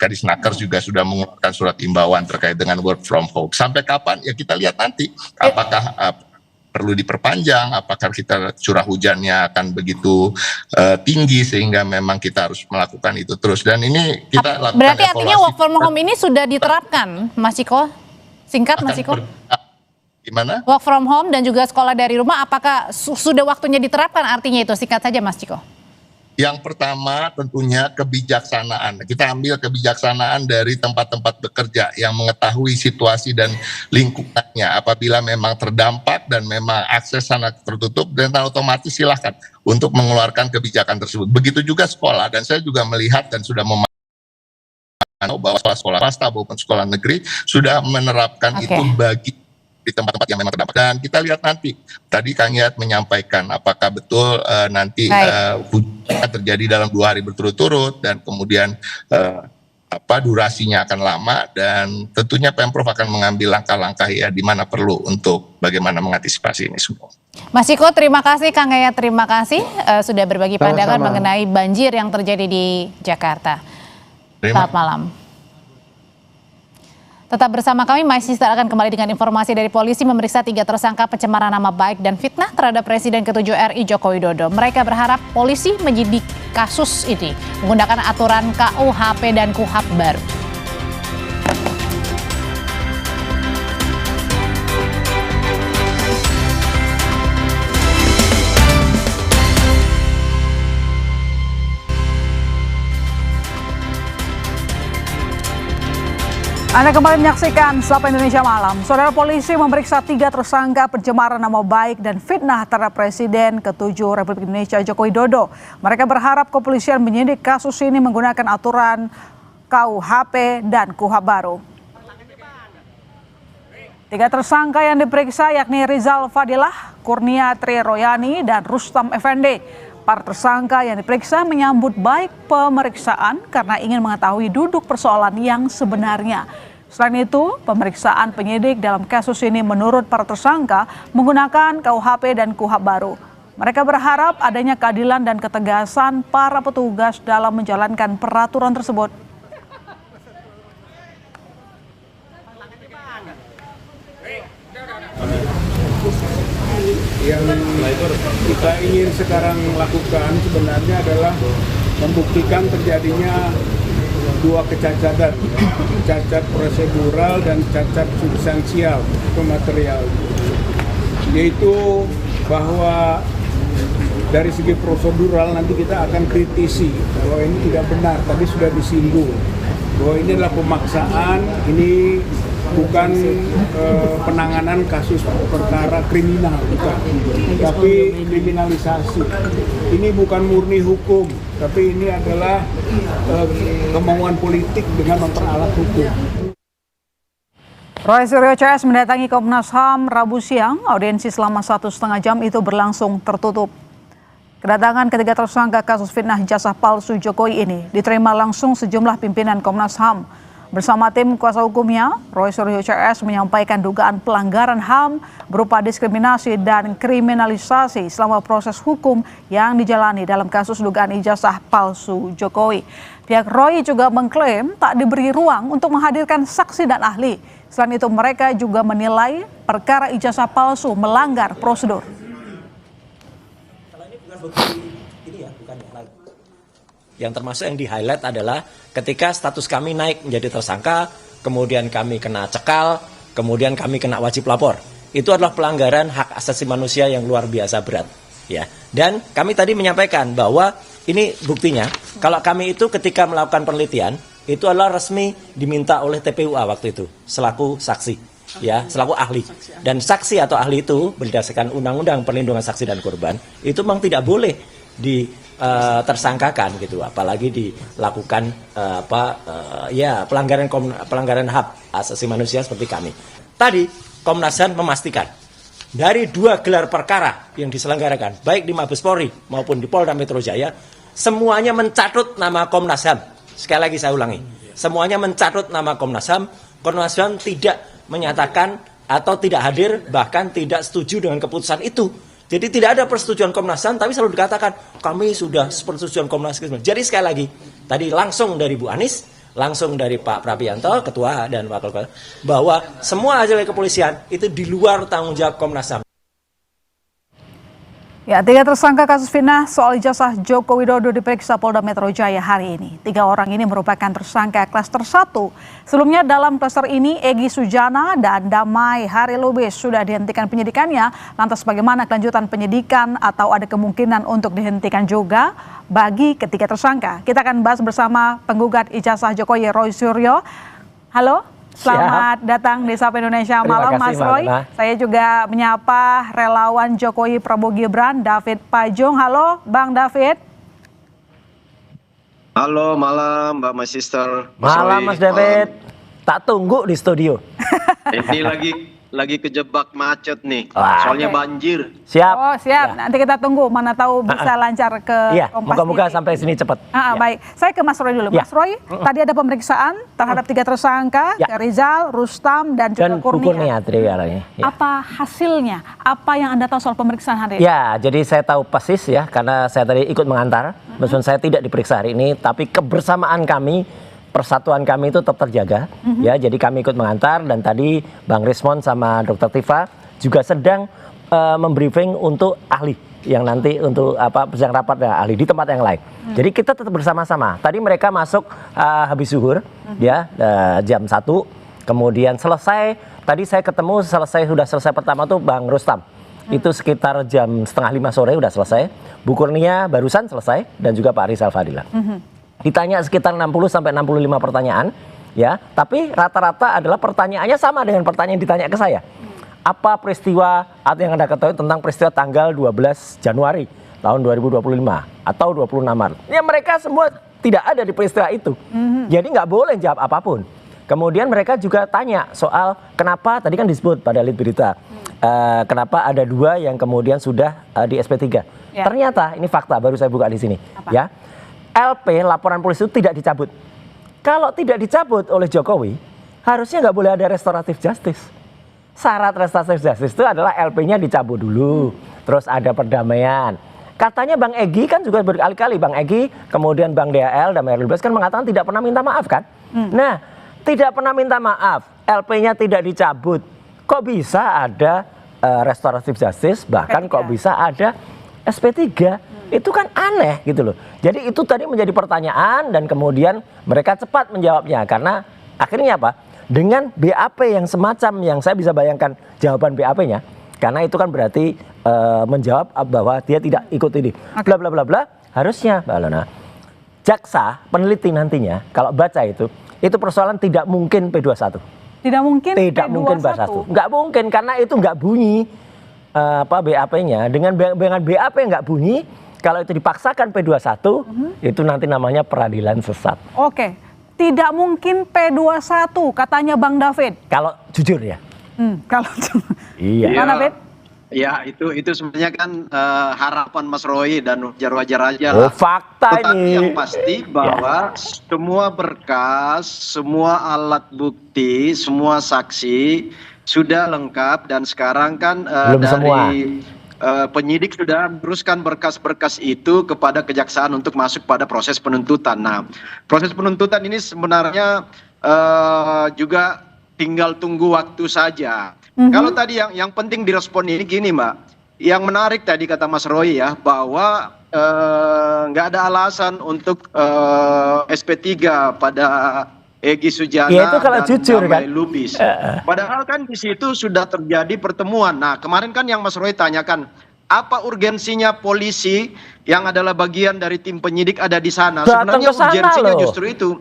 I: Kadisnaker juga sudah mengeluarkan surat imbauan terkait dengan work from home. Sampai kapan? Ya kita lihat nanti. Apakah perlu diperpanjang, apakah kita curah hujannya akan begitu tinggi sehingga memang kita harus melakukan itu terus. Dan ini kita lakukan
B: berarti
I: evaluasi.
B: Artinya work from home ini sudah diterapkan, Mas Ciko? Singkat, Mas Ciko.
I: Gimana?
B: Work from home dan juga sekolah dari rumah, apakah sudah waktunya diterapkan, artinya itu? Singkat saja, Mas Ciko.
I: Yang pertama tentunya kebijaksanaan. Kita ambil kebijaksanaan dari tempat-tempat bekerja yang mengetahui situasi dan lingkungannya. Apabila memang terdampak dan memang akses sana tertutup, dan otomatis silahkan untuk mengeluarkan kebijakan tersebut. Begitu juga sekolah, dan saya juga melihat dan sudah bahwa sekolah swasta maupun sekolah negeri sudah menerapkan itu bagi di tempat-tempat yang memang terdampak. Dan kita lihat nanti, tadi Kang Yayat menyampaikan apakah betul nanti hujan terjadi dalam 2 hari berturut-turut, dan kemudian durasinya akan lama, dan tentunya Pemprov akan mengambil langkah-langkah ya di mana perlu untuk bagaimana mengantisipasi ini semua.
B: Mas Ciko, terima kasih. Kang Yayat, terima kasih sudah berbagi pandangan mengenai banjir yang terjadi di Jakarta. Selamat malam. Tetap bersama kami, masih akan kembali dengan informasi dari polisi memeriksa 3 tersangka pencemaran nama baik dan fitnah terhadap Presiden ke-7 RI Joko Widodo. Mereka berharap polisi menyidik kasus ini menggunakan aturan KUHP dan KUHAP baru.
A: Anda kembali menyaksikan Sapa Indonesia Malam. Saudara, polisi memeriksa 3 tersangka pencemaran nama baik dan fitnah terhadap Presiden ke-7 Republik Indonesia Joko Widodo. Mereka berharap kepolisian menyidik kasus ini menggunakan aturan KUHP dan KUHAP baru. 3 tersangka yang diperiksa yakni Rizal Fadilah, Kurnia Tri Royani, dan Rustam Effendi. Para tersangka yang diperiksa menyambut baik pemeriksaan karena ingin mengetahui duduk persoalan yang sebenarnya. Selain itu, pemeriksaan penyidik dalam kasus ini menurut para tersangka menggunakan KUHP dan KUHAP baru. Mereka berharap adanya keadilan dan ketegasan para petugas dalam menjalankan peraturan tersebut.
P: Yang kita ingin sekarang lakukan sebenarnya adalah membuktikan terjadinya 2 kecacatan, cacat prosedural dan cacat substansial atau material, yaitu bahwa dari segi prosedural nanti kita akan kritisi bahwa ini tidak benar, tadi sudah disinggung bahwa ini adalah pemaksaan, ini bukan penanganan kasus perkara kriminal, bukan, tapi kriminalisasi. Ini bukan murni hukum, tapi ini adalah kemauan politik dengan memperalat hukum.
A: Roy Suryo CS mendatangi Komnas HAM Rabu siang. Audiensi selama 1,5 jam itu berlangsung tertutup. Kedatangan ketiga tersangka kasus fitnah ijazah palsu Jokowi ini diterima langsung sejumlah pimpinan Komnas HAM. Bersama tim kuasa hukumnya, Roy Suryo CS menyampaikan dugaan pelanggaran HAM berupa diskriminasi dan kriminalisasi selama proses hukum yang dijalani dalam kasus dugaan ijazah palsu Jokowi. Pihak Roy juga mengklaim tak diberi ruang untuk menghadirkan saksi dan ahli. Selain itu, mereka juga menilai perkara ijazah palsu melanggar prosedur.
D: Yang termasuk yang di-highlight adalah ketika status kami naik menjadi tersangka, kemudian kami kena cekal, kemudian kami kena wajib lapor. Itu adalah pelanggaran hak asasi manusia yang luar biasa berat. Ya. Dan kami tadi menyampaikan bahwa ini buktinya, kalau kami itu ketika melakukan penelitian, itu adalah resmi diminta oleh TPUA waktu itu, selaku saksi, ya, selaku ahli. Dan saksi atau ahli itu berdasarkan Undang-Undang Perlindungan Saksi dan Korban, itu memang tidak boleh tersangkakan gitu, apalagi dilakukan pelanggaran hak asasi manusia seperti kami. Tadi Komnas HAM memastikan dari 2 gelar perkara yang diselenggarakan baik di Mabes Polri maupun di Polda Metro Jaya, semuanya mencatut nama Komnas HAM. Sekali lagi saya ulangi, semuanya mencatut nama Komnas HAM. Komnas HAM tidak menyatakan atau tidak hadir, bahkan tidak setuju dengan keputusan itu. Jadi tidak ada persetujuan Komnas HAM, tapi selalu dikatakan kami sudah persetujuan Komnas HAM. Jadi sekali lagi, tadi langsung dari Bu Anies, langsung dari Pak Prabianto, Ketua dan Wakil Ketua, bahwa semua hasil kepolisian itu di luar tanggung jawab Komnas HAM.
A: Ya, 3 tersangka kasus fitnah soal ijazah Joko Widodo diperiksa Polda Metro Jaya hari ini. 3 orang ini merupakan tersangka klaster 1. Sebelumnya dalam klaster ini Egy Sujana dan Damai Hari Lubis sudah dihentikan penyidikannya. Lantas bagaimana kelanjutan penyidikan atau ada kemungkinan untuk dihentikan juga bagi ketiga tersangka? Kita akan bahas bersama penggugat ijazah Jokowi Roy Suryo. Halo. Selamat datang di Sapa Indonesia Malam, Mas Roy. Saya juga menyapa relawan Jokowi Prabowo Gibran, David Pajong. Halo, Bang David.
F: Halo, malam Mbak My Sister.
G: Malam Mas David. Tak tunggu di studio.
F: Ini lagi kejebak macet nih. Soalnya banjir.
G: Siap.
A: Oh, siap. Nanti kita tunggu, mana tahu bisa lancar ke Kompas.
G: Moga-moga sampai sini cepat.
A: Baik. Saya ke Mas Roy dulu. Mas Roy, tadi ada pemeriksaan terhadap 3 tersangka, Rizal, Rustam, dan juga Kurnia. Apa hasilnya? Apa yang Anda tahu soal pemeriksaan hari ini?
G: Ya, jadi saya tahu persis ya, karena saya tadi ikut mengantar. Meskipun saya tidak diperiksa hari ini, tapi kebersamaan kami, persatuan kami itu tetap terjaga, ya. Jadi kami ikut mengantar dan tadi Bang Rismon sama Dr. Tifa juga sedang membriefing untuk ahli yang nanti untuk sedang rapat dengan ahli di tempat yang lain. Jadi kita tetap bersama-sama. Tadi mereka masuk habis zuhur, ya jam 1, kemudian selesai. Tadi saya ketemu sudah selesai pertama tuh Bang Rustam. Itu sekitar jam 4:30 sore udah selesai. Bu Kurnia barusan selesai dan juga Pak Rizal Fadila. Ditanya sekitar 60 sampai 65 pertanyaan, ya. Tapi rata-rata adalah pertanyaannya sama dengan pertanyaan yang ditanya ke saya. Apa peristiwa atau yang Anda ketahui tentang peristiwa tanggal 12 Januari tahun 2025 atau 26 Maret? Ya mereka semua tidak ada di peristiwa itu. Jadi nggak boleh jawab apapun. Kemudian mereka juga tanya soal kenapa, tadi kan disebut pada lead berita, kenapa ada 2 yang kemudian sudah di SP3. Ternyata ini fakta, baru saya buka di sini. Ya. LP, laporan polisi itu tidak dicabut. Kalau tidak dicabut oleh Jokowi, harusnya nggak boleh ada restoratif justice. Syarat restoratif justice itu adalah LP-nya dicabut dulu, terus ada perdamaian. Katanya Bang Egy kan juga berkali-kali, Bang Egy, kemudian Bang DAL dan Mayor Lubis kan mengatakan tidak pernah minta maaf kan? Nah, tidak pernah minta maaf, LP-nya tidak dicabut. Kok bisa ada restoratif justice, bahkan kok bisa ada SP3? Itu kan aneh gitu loh. Jadi itu tadi menjadi pertanyaan dan kemudian mereka cepat menjawabnya karena akhirnya apa? Dengan BAP yang semacam yang saya bisa bayangkan jawaban BAP-nya, karena itu kan berarti menjawab bahwa dia tidak ikut ini. Bla bla bla bla. Harusnya Mbak Lona, jaksa peneliti nantinya kalau baca itu persoalan tidak mungkin P21.
A: Tidak mungkin
G: Tidak mungkin P21. Nggak mungkin karena itu nggak bunyi BAP-nya. Dengan BAP nggak bunyi. Kalau itu dipaksakan P21, itu nanti namanya peradilan sesat.
A: Oke, tidak mungkin P21, katanya Bang David.
G: Kalau jujur ya.
A: Kalau
G: iya.
A: Bang David?
F: Ya, itu sebenarnya kan harapan Mas Roy dan wajar-wajar aja
G: lah. Fakta
F: tetapi
G: ini.
F: Yang pasti bahwa semua berkas, semua alat bukti, semua saksi sudah lengkap dan sekarang kan dari penyidik sudah meneruskan berkas-berkas itu kepada kejaksaan untuk masuk pada proses penuntutan. Nah, proses penuntutan ini sebenarnya juga tinggal tunggu waktu saja. Kalau tadi yang penting direspon ini gini Mbak, yang menarik tadi kata Mas Roy ya, bahwa nggak ada alasan untuk SP3 pada Egy Sujana
G: ya, itu kalau
F: dan
G: jujur,
F: Damai
G: kan?
F: Lubis. Padahal kan di situ sudah terjadi pertemuan. Nah, kemarin kan yang Mas Roy tanyakan, apa urgensinya polisi yang adalah bagian dari tim penyidik ada di sana? Sebenarnya urgensinya justru itu,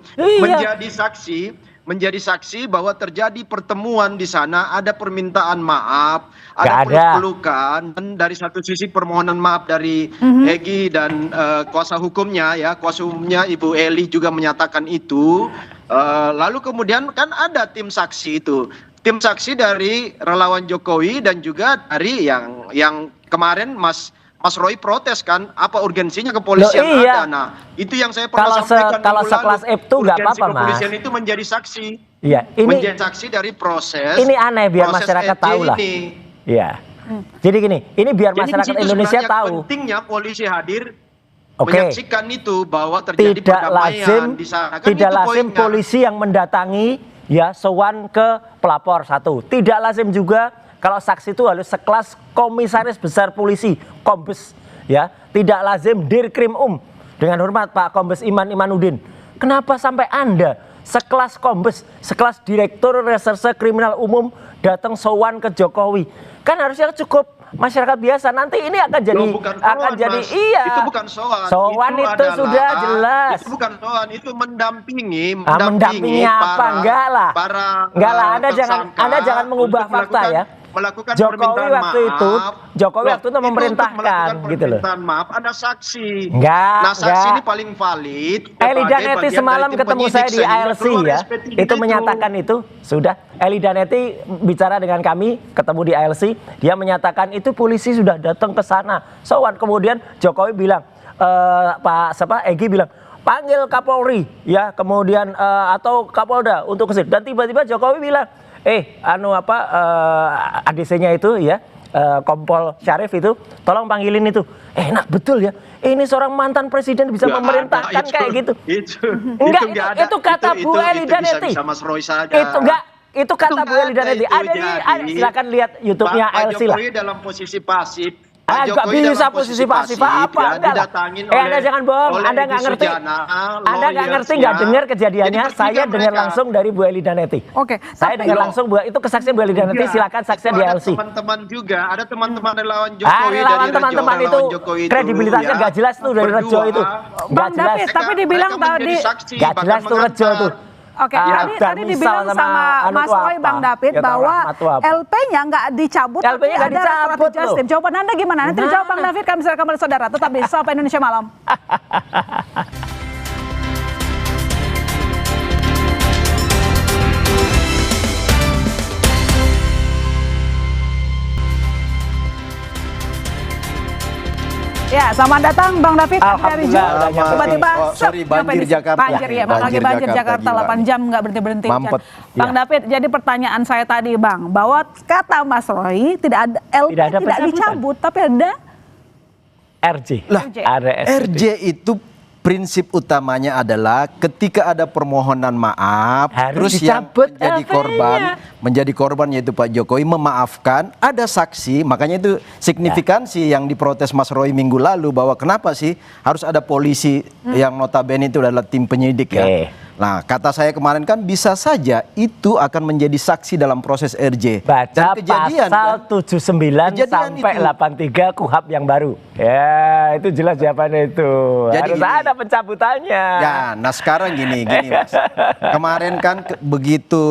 F: menjadi saksi bahwa terjadi pertemuan di sana, ada permintaan maaf, ada peluk-pelukan, dan dari satu sisi permohonan maaf dari Egy dan kuasa hukumnya Ibu Eli juga menyatakan itu. Lalu kemudian kan ada tim saksi itu, tim saksi dari relawan Jokowi dan juga dari yang kemarin Mas Roy protes kan, apa urgensinya kepolisian ada. Nah, itu yang saya pernah sampaikan
G: kalau sekelas itu nggak apa-apa Mas.
F: Kepolisian itu menjadi saksi.
G: Iya, ini
F: menjadi saksi dari proses.
G: Ini aneh biar masyarakat tahu lah. Iya. Jadi gini, ini biar masyarakat Indonesia tahu.
F: Pentingnya polisi hadir. Menyaksikan itu bahwa terjadi
G: tidak
F: perdamaian di sana. Kan
G: tidak lazim polisi yang mendatangi sowan ke pelapor satu. Tidak lazim juga kalau saksi itu harus sekelas Komisaris Besar Polisi, Kombes, ya, tidak lazim Dirkrim Dengan hormat Pak Kombes Imanudin. Kenapa sampai Anda sekelas Kombes, sekelas Direktur Reserse Kriminal Umum datang sowan ke Jokowi? Kan harusnya cukup masyarakat biasa. Nanti ini akan jadi iya.
F: Itu bukan sowan.
G: Sowan itu sudah jelas.
F: Itu bukan sowan, itu mendampingi
G: apa? Enggak lah. Anda jangan mengubah fakta ya.
F: Melakukan
G: Jokowi waktu itu memerintahkan gitu loh.
F: Maaf, ada saksi.
G: Enggak.
F: Saksi ini paling valid.
G: Eli Daneti semalam ketemu saya di ALC ya. Itu menyatakan itu sudah. Eli Daneti bicara dengan kami, ketemu di ALC, dia menyatakan itu polisi sudah datang ke sana. Sowan, kemudian Jokowi bilang, Egy bilang, panggil Kapolri ya, kemudian atau Kapolda untuk kesini. Dan tiba-tiba Jokowi bilang, ADC-nya itu ya, Kompol Syarif itu, tolong panggilin itu. Enak betul ya. Ini seorang mantan presiden bisa memerintahkan kayak gitu. Itu kata Bu Eli Daneti. Itu kata Bu Eli Daneti. Ada silakan lihat YouTube-nya ALC lah.
F: Jokowi dalam posisi pasif.
G: Enggak bisa posisi pasif apa? Anda jangan bohong. Anda nggak ngerti. Anda nggak ngerti, nggak dengar kejadiannya. Saya dengar langsung dari Bu Eli Daneti.
A: Oke.
G: Saya dengar langsung itu kesaksian Bu Eli Daneti. Silakan saksian di ALC.
F: Teman-teman juga, ada teman-teman relawan Jokowi
G: relawan teman-teman itu kredibilitasnya nggak jelas tuh dari Rejo itu.
A: Bang David, tapi dibilang tadi
G: nggak jelas tuh Rejo tuh.
A: Oke, tadi dibilang sama Mas Roy, Bang David, bahwa LP-nya nggak dicabut, tapi ada restoratif justice. Jawaban Anda gimana? Nanti dijawab Bang David, kami serahkan kepada saudara. Tetap di Sapa Indonesia Malam. Ya, selamat datang Bang David dari Jakarta. Tiba-tiba
K: banjir Jakarta.
A: Banjir Jakarta 8 jam nggak berhenti-berhenti. Bang David, jadi pertanyaan saya tadi Bang, bahwa kata Mas Roy tidak ada LP tidak dicabut, tapi ada
K: RJ. RJ itu prinsip utamanya adalah ketika ada permohonan maaf, terus yang menjadi korban yaitu Pak Jokowi memaafkan, ada saksi, makanya itu signifikansi yang diprotes Mas Roy minggu lalu bahwa kenapa sih harus ada polisi yang notabene itu adalah tim penyidik ya. Nah, kata saya kemarin kan bisa saja itu akan menjadi saksi dalam proses RJ.
G: Baca pasal 79 sampai 83 KUHP yang baru. Ya, itu jelas jawabannya itu. Jadi harus ada pencabutannya.
K: Ya, nah sekarang gini Mas. Kemarin kan begitu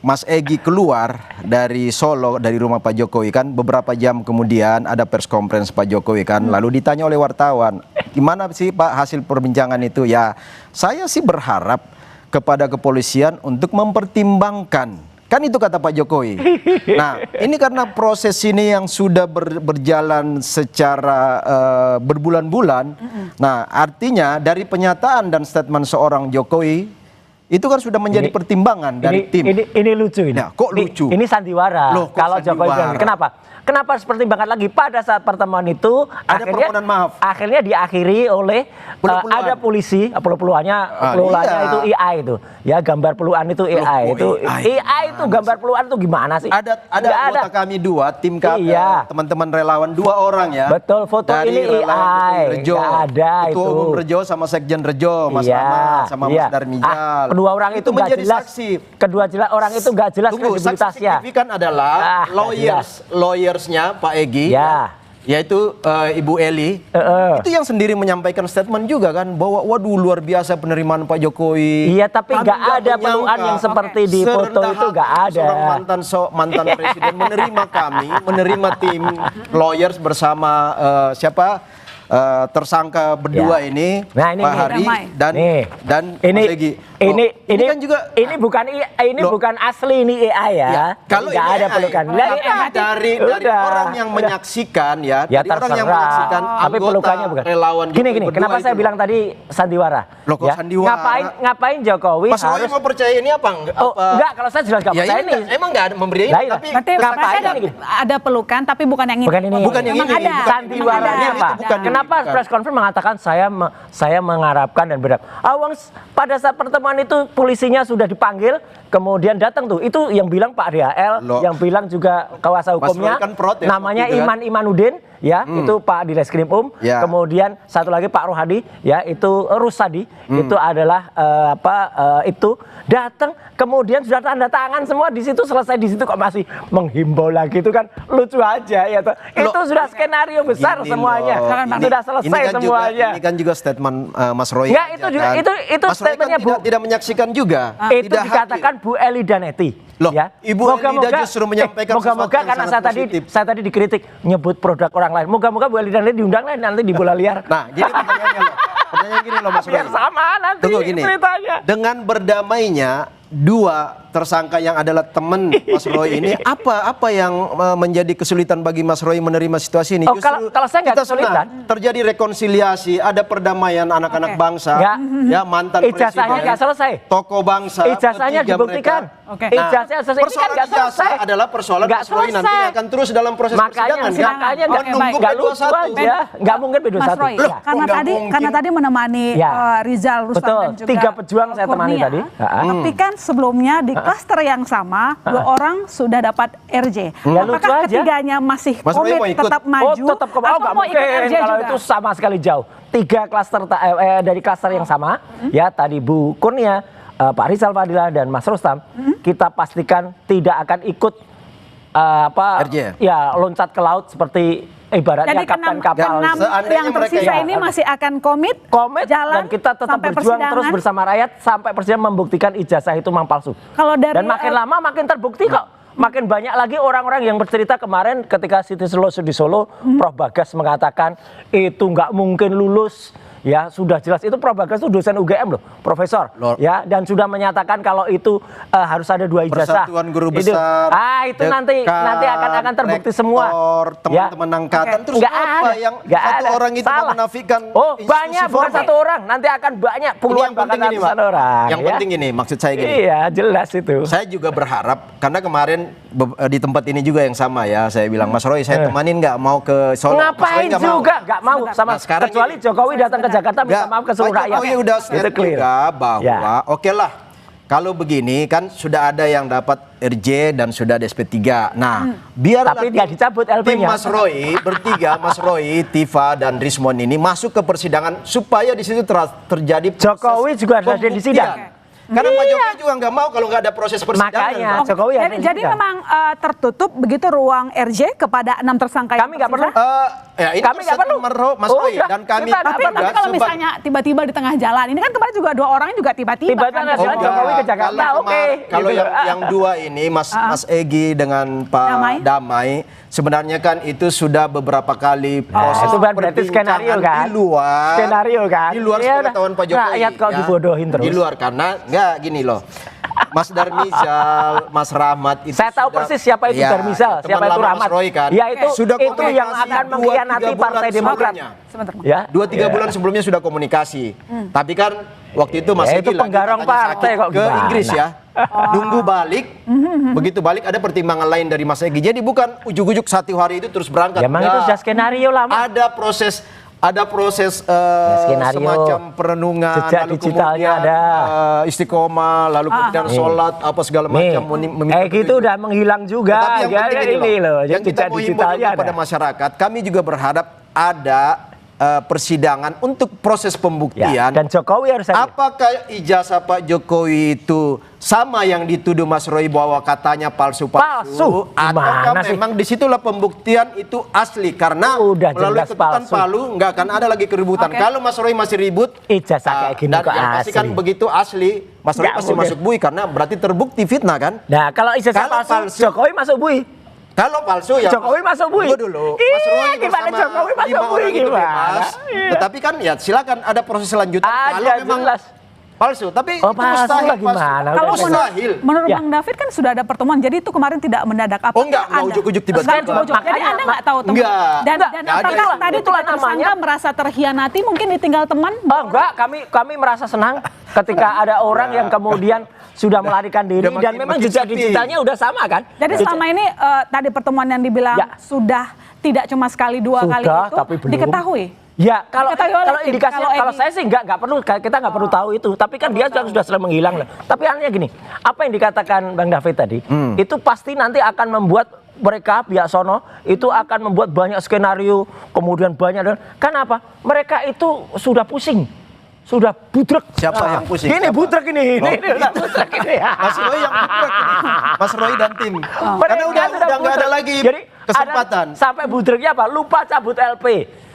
K: Mas Egy keluar dari Solo, dari rumah Pak Jokowi kan, beberapa jam kemudian ada press conference Pak Jokowi kan, lalu ditanya oleh wartawan, gimana sih Pak hasil perbincangan itu? Ya, saya sih berharap kepada kepolisian untuk mempertimbangkan. Kan itu kata Pak Jokowi. Nah, ini karena proses ini yang sudah berjalan secara berbulan-bulan. Nah, artinya dari pernyataan dan statement seorang Jokowi itu kan sudah menjadi pertimbangan dari tim.
G: Ini lucu ini.
K: Nah, kok lucu?
G: Ini sandiwara.
K: Loh,
G: kalau Jokowi bilang, kenapa harus pertimbangan lagi? Pada saat pertemuan itu
K: ada permohonan maaf.
G: Akhirnya diakhiri oleh ada polisi, peluannya itu IA itu. Ya, gambar peluan itu IA itu. IA itu gambar peluan itu gimana sih?
K: Ada anggota kami tim teman-teman relawan 2 orang ya.
G: Betul, foto
K: dari
G: ini IA. Ada
K: Ketua Umum Rejo sama Sekjen Rejo, Mas Ahmad sama Mas Darmijal.
G: Kedua orang itu menjadi
K: saksi.
G: Kedua orang itu nggak jelas kredibilitasnya.
K: Saksi signifikan adalah lawyersnya Pak Egy, yaitu Ibu Eli, itu yang sendiri menyampaikan statement juga kan bahwa waduh luar biasa penerimaan Pak Jokowi.
G: Iya, tapi nggak ada peluan yang seperti di foto itu, nggak ada.
K: Seorang mantan presiden menerima tim lawyers bersama tersangka berdua ini, Pak Hari dan Mas Egy.
G: Ini kan juga bukan asli ini AI ya.
K: Kalau
G: nggak ada pelukan.
K: Dari orang yang menyaksikan orang yang menyaksikan
G: tapi pelukannya bukan.
K: Relawan
G: gini, kenapa saya bilang tadi sandiwara?
K: Loh, kok sandiwara?
G: Ngapain Jokowi
K: Mas Roy mau percaya ini apa?
G: Enggak, kalau saya jelas nggak percaya ini.
K: Emang nggak ada memberi ini, tapi
A: ada pelukan tapi bukan yang ini.
K: Bukan yang ini.
G: Sandiwaranya apa? Kenapa press conference mengatakan saya mengharapkan dan berharap? Pada saat pertemuan statement itu polisinya sudah dipanggil, kemudian datang tuh. Itu yang bilang Pak DHL, yang bilang juga kuasa hukumnya,
K: kan protes,
G: namanya
K: gitu kan?
G: Iman Imanuddin, ya itu Pak Direskrim ya. Kemudian satu lagi Pak Rohadi, ya itu Rusadi, itu adalah itu datang, kemudian sudah tanda tangan semua di situ, selesai di situ kok masih menghimbau lagi, itu kan lucu aja ya. Itu sudah skenario besar semuanya, sudah selesai semuanya.
K: Ini kan juga statement Mas Roy.
G: Enggak, itu juga, itu
K: Mas Roy
G: statementnya
K: kan tidak menyaksikan juga.
G: Itu dikatakan Bu Eli Danetti.
K: Loh,
G: ya.
K: Ibu Elida justru menyampaikan
G: moga-moga karena saya tadi dikritik nyebut produk orang lain. Moga-moga Bu Eli Danetti diundang lain nanti di bola liar.
K: Nah, jadi pertanyaannya gini loh Mas Roy.
G: Biar sama nanti
K: Tunggu gini.
G: ceritanya.
K: Dengan berdamainya dua tersangka yang adalah teman Mas Roy ini, apa yang menjadi kesulitan bagi Mas Roy menerima situasi ini?
G: Oh, kalau saya nggak kesulitan,
K: terjadi rekonsiliasi, ada perdamaian anak-anak bangsa, ya mantan
G: ijazahnya nggak selesai,
K: tokoh bangsa,
G: ijazahnya dibuktikan.
K: Ijazahnya selesai. Persoalan ijazah adalah persoalan Mas Roy nanti akan terus dalam proses persidangan.
G: Makanya nggak lucu aja, nggak mungkin B21.
A: Mas Roy, karena tadi menemani Rizal, Rustam dan juga
G: 3 pejuang saya temani tadi.
A: Tapi kan sebelumnya di klaster yang sama 2 orang sudah dapat RJ. Apakah ketiganya masih komit tetap maju atau mau ikut RJ juga?
G: Kalau itu sama sekali jauh. 3 klaster dari klaster yang sama, ya tadi Bu Kurnia, Pak Rizal Fadila dan Mas Rustam, kita pastikan tidak akan ikut
K: RJ.
G: Ya loncat ke laut seperti ibaratnya kapten kapal.
A: Yang tersisa ini masih akan komit jalan
G: dan kita tetap berjuang terus bersama rakyat sampai persidangan membuktikan ijazah itu memang palsu. Dan makin lama makin terbukti kok. Makin banyak lagi orang-orang yang bercerita kemarin ketika Siti Selosur di Solo, Prof Bagas mengatakan itu nggak mungkin lulus. Ya sudah jelas, itu Prof Bagas itu dosen UGM loh, profesor, ya, dan sudah menyatakan kalau itu harus ada 2 ijazah.
K: Persatuan Guru Besar.
G: Itu nanti akan terbukti semua.
K: Teman-teman angkatan terus
G: nggak
K: apa
G: ada,
K: yang
G: nggak
K: satu
G: ada.
K: orang itu menafikan?
G: Oh banyak, bukan satu orang, nanti akan banyak puluhan bahkan ratusan orang.
K: Yang penting ini, maksud saya gini.
G: Iya jelas itu.
K: Saya juga berharap karena kemarin di tempat ini juga yang sama ya, saya bilang Mas Roy saya temanin nggak mau ke Solo.
G: Ngapain juga nggak mau sama kecuali Jokowi datang ke Jakarta minta maaf ke seluruh rakyat.
K: Jokowi udah state juga bahwa oke lah kalau begini kan sudah ada yang dapat RJ dan sudah ada SP3. Nah, biarlah
G: tapi nggak dicabut LP-nya.
K: Tim Mas Roy bertiga, Mas Roy, Tifa dan Rismon ini masuk ke persidangan supaya di situ terjadi proses
G: Jokowi juga ada di sidang.
K: Karena Pak Jokowi juga nggak mau kalau nggak ada proses persidangan.
G: Makanya Jokowi
A: jadi memang tertutup begitu ruang RJ kepada 6 tersangka.
G: Kami nggak perlu.
K: Kami nggak perlu, Mas Roy dan kami.
A: Tapi kalau misalnya tiba-tiba di tengah jalan, ini kan kemarin juga 2 orang juga tiba-tiba.
G: Jokowi ke Jakarta,
K: Kalau yang 2 ini, Mas Egy dengan Pak Damai, sebenarnya kan itu sudah beberapa kali proses
G: skenario kan?
K: Di luar.
G: Skenario kan?
K: Di luar pengetahuan Pak Jokowi.
G: Rakyat kok dibodohin terus.
K: Di luar karena nggak gini loh. Mas Darmizal, Mas Rahmat itu
G: saya tahu persis siapa itu Darmizal, siapa itu Rahmat.
K: Kan?
G: Ya itu yang akan mengkhianati Partai Demokrat.
K: Ya, 2-3 bulan sebelumnya sudah komunikasi. Tapi kan waktu itu Mas Egy
G: itu penggarong partai kok
K: ke Inggris ya. Nunggu balik, begitu balik ada pertimbangan lain dari Mas Egy. Jadi bukan ujuk-ujuk 1 hari itu terus berangkat.
G: Ya, emang itu sudah skenario lama.
K: Ada proses semacam perenungan,
G: jejak digitalnya ada,
K: istiqomah, lalu kemudian sholat, apa segala macam.
G: Gitu udah menghilang juga.
K: Tapi yang penting ini loh, yang kita mau himbau pada masyarakat, kami juga berharap ada persidangan untuk proses pembuktian.
G: Dan Jokowi harus hadir.
K: Apakah ijazah Pak Jokowi itu sama yang dituduh Mas Roy bahwa katanya palsu? Ataukah memang disitulah pembuktian itu asli? Karena melalui ketukan Palu nggak akan ada lagi keributan. Kalau Mas Roy masih ribut,
G: ijazah kayak gini kok
K: yang pasti kan begitu asli, Mas Roy pasti masuk bui karena berarti terbukti fitnah kan?
G: Nah kalau ijazah palsu, Jokowi masuk bui.
K: Kalau palsu ya
G: Jokowi masuk bui.
K: Dulu. Mas Roy
G: gimana Jokowi masuk bui gimana?
K: Tetapi kan ya silakan ada proses selanjutnya. Kalau memang palsu, tapi itu mustahil
G: gimana?
A: Kalau menurut Bang David kan sudah ada pertemuan, jadi itu kemarin tidak mendadak apa?
K: Enggak ujuk-ujuk tiba-tiba.
A: Jadi Anda nggak tahu teman. Dan apakah tadi tersangka merasa terkhianati mungkin ditinggal teman?
G: Enggak, kami merasa senang ketika ada orang yang kemudian sudah melarikan diri dan memang jejak digitalnya udah sama kan?
A: Jadi selama ini tadi pertemuan yang dibilang sudah tidak cuma sekali 2 kali itu
G: tapi belum
A: diketahui.
G: Ya kalau
A: Diketahui
G: indikasi
A: kalau
G: kalau
A: Edi-
G: saya sih nggak perlu, kita nggak perlu tahu itu. Tapi kan dia sudah sering menghilang lah. Tapi artinya gini, apa yang dikatakan Bang David tadi, itu pasti nanti akan membuat mereka pihak sono itu akan membuat banyak skenario, kemudian banyak dan kenapa? Mereka itu sudah pusing. Sudah budrek.
K: Siapa yang pusing?
G: Ini
K: Siapa?
G: budrek ini.
K: Oh,
G: Ini udah budrek ini.
K: Mas Roy yang budrek ini. Mas Roy dan tim. Karena udah nggak ada
G: budrek.
K: lagi
G: Jadi
K: kesempatan.
G: sampai budreknya apa? Lupa cabut LP.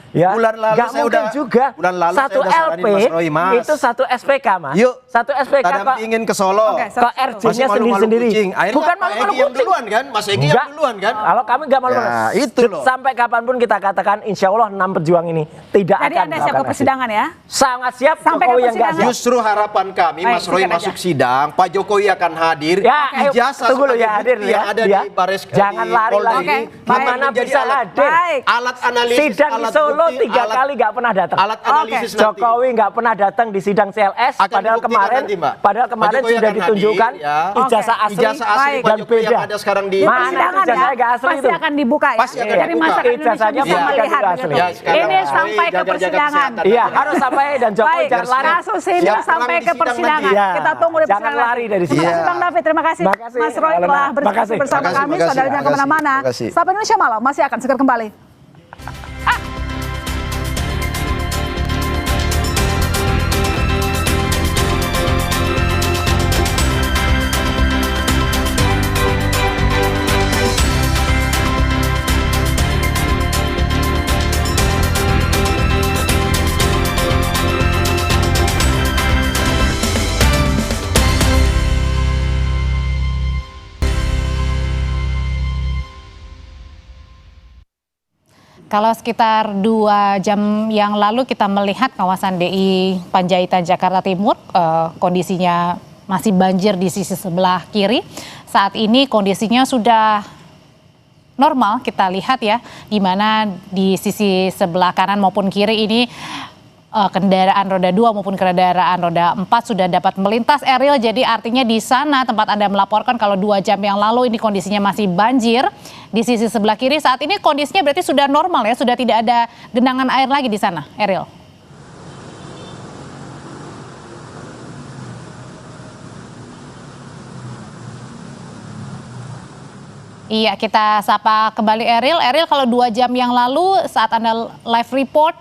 G: Ya,
K: bulan lalu
G: nggak
K: saya
G: mungkin
K: udah
G: juga
K: bulan lalu
G: satu
K: saya udah
G: LP
K: saranin Mas Roy, Mas.
G: itu satu SPK, Mas.
K: Yuk,
G: satu SPK
K: kita
G: kok
K: ingin ke Solo.
G: kok RJ-nya sendiri-sendiri. Bukan malu-malu
K: yang duluan kan? Mas Egy yang duluan kan?
G: Kalau kami nggak malu-malu.
K: Ya, itu loh.
G: Sampai kapanpun kita katakan insya Allah 6 pejuang ini tidak
A: Jadi
G: akan
A: Anda siap ke
G: melakukan
A: persidangan ya?
G: sangat siap.
A: Sampai ke
G: Jokowi yang nggak
A: persidangan.
G: siap.
K: Justru harapan kami
A: Baik,
K: Mas Roy
A: sikat
K: masuk
A: aja.
K: sidang, Pak Jokowi akan hadir.
G: Ya, ayo,
K: ijazah
G: tunggu dulu
K: sebagai
G: ya, hadir
K: bukti
G: ya,
K: yang ada
G: dia.
K: di Baris
G: Jangan
K: di
G: lari
K: Polda
G: lagi.
K: ini
G: Oke,
K: akan
G: mana
K: menjadi
G: bisa
K: alat,
G: hadir?
K: alat analisis,
G: Sidang di
K: alat
G: Solo
K: bukti,
G: 3
K: alat-
G: kali nggak pernah datang.
K: alat analisis nanti.
G: Jokowi nggak pernah datang di sidang CLS,
K: Akan
G: padahal
K: dibuktikan
G: kemarin,
K: nanti, Mbak.
G: padahal
K: Pak
G: kemarin
K: Jokowi
G: sudah
K: akan
G: ditunjukkan
K: hadir, ya.
G: ijazah asli,
K: Ijazah asli Pak
G: dan
K: Jokowi
G: beda.
K: yang ada sekarang di
G: Mana
A: Persidangan
G: ijazahnya
A: ya,
G: nggak asli
A: pasti
G: itu?
A: akan dibuka ya.
K: Pasti akan
A: Jadi
K: dibuka.
A: masyarakat Indonesia
G: Ijazahnya
A: bisa
G: pasti
A: melihat
G: akan
A: begitu.
G: asli.
K: Ya, sekarang
A: Ini
K: Mas
A: sampai
K: Roy
A: ke
K: jaga-jaga
A: persidangan.
K: kesehatan.
G: Iya, harus sampai dan Jokowi
A: Baik,
G: jangan lari.
A: kasus ini
K: Siap,
A: sampai
K: perang
A: ke
K: di sidang
A: persidangan.
K: nanti.
G: Iya.
A: Kita tunggu di
G: Jangan
A: persidangan.
G: lari dari
A: Terima
G: sini.
A: kasih Bang David, terima kasih.
G: Makasih,
A: Mas Roy
G: Alena.
A: telah bersama
G: Makasih.
A: bersama
K: Makasih,
A: kami.
K: makasih,
A: Saudara jangan
K: makasih,
A: kemana-mana.
K: makasih.
A: Sapa Indonesia Malam masih akan segera kembali.
B: Kalau sekitar 2 jam yang lalu kita melihat kawasan DI Panjaitan Jakarta Timur kondisinya masih banjir di sisi sebelah kiri. Saat ini kondisinya sudah normal, kita lihat ya, di mana di sisi sebelah kanan maupun kiri ini kendaraan roda 2 maupun kendaraan roda 4 sudah dapat melintas, Eril. Jadi artinya di sana tempat Anda melaporkan kalau 2 jam yang lalu ini kondisinya masih banjir di sisi sebelah kiri, saat ini kondisinya berarti sudah normal ya, sudah tidak ada genangan air lagi di sana, Eril. Iya, kita sapa kembali Eril. Eril, kalau 2 jam yang lalu saat Anda live report,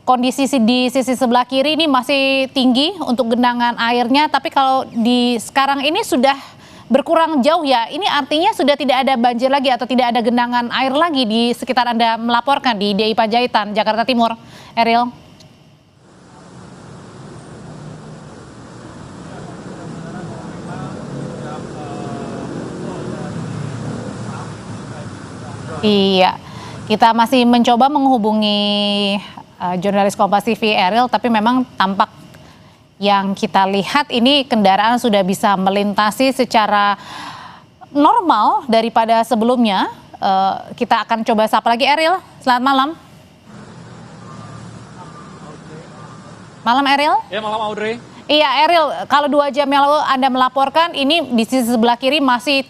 B: kondisi di sisi sebelah kiri ini masih tinggi untuk genangan airnya, tapi kalau di sekarang ini sudah berkurang jauh ya. Ini artinya sudah tidak ada banjir lagi atau tidak ada genangan air lagi di sekitar Anda melaporkan di DI Panjaitan, Jakarta Timur, Eril. Iya, kita masih mencoba menghubungi jurnalis Kompas TV Eril, tapi memang tampak yang kita lihat ini kendaraan sudah bisa melintasi secara normal daripada sebelumnya. Kita akan coba sapa lagi Eril. Selamat malam. Malam Eril.
V: Ya, malam Audrey.
B: Iya Eril, kalau 2 jam yang lalu Anda melaporkan ini di sisi sebelah kiri masih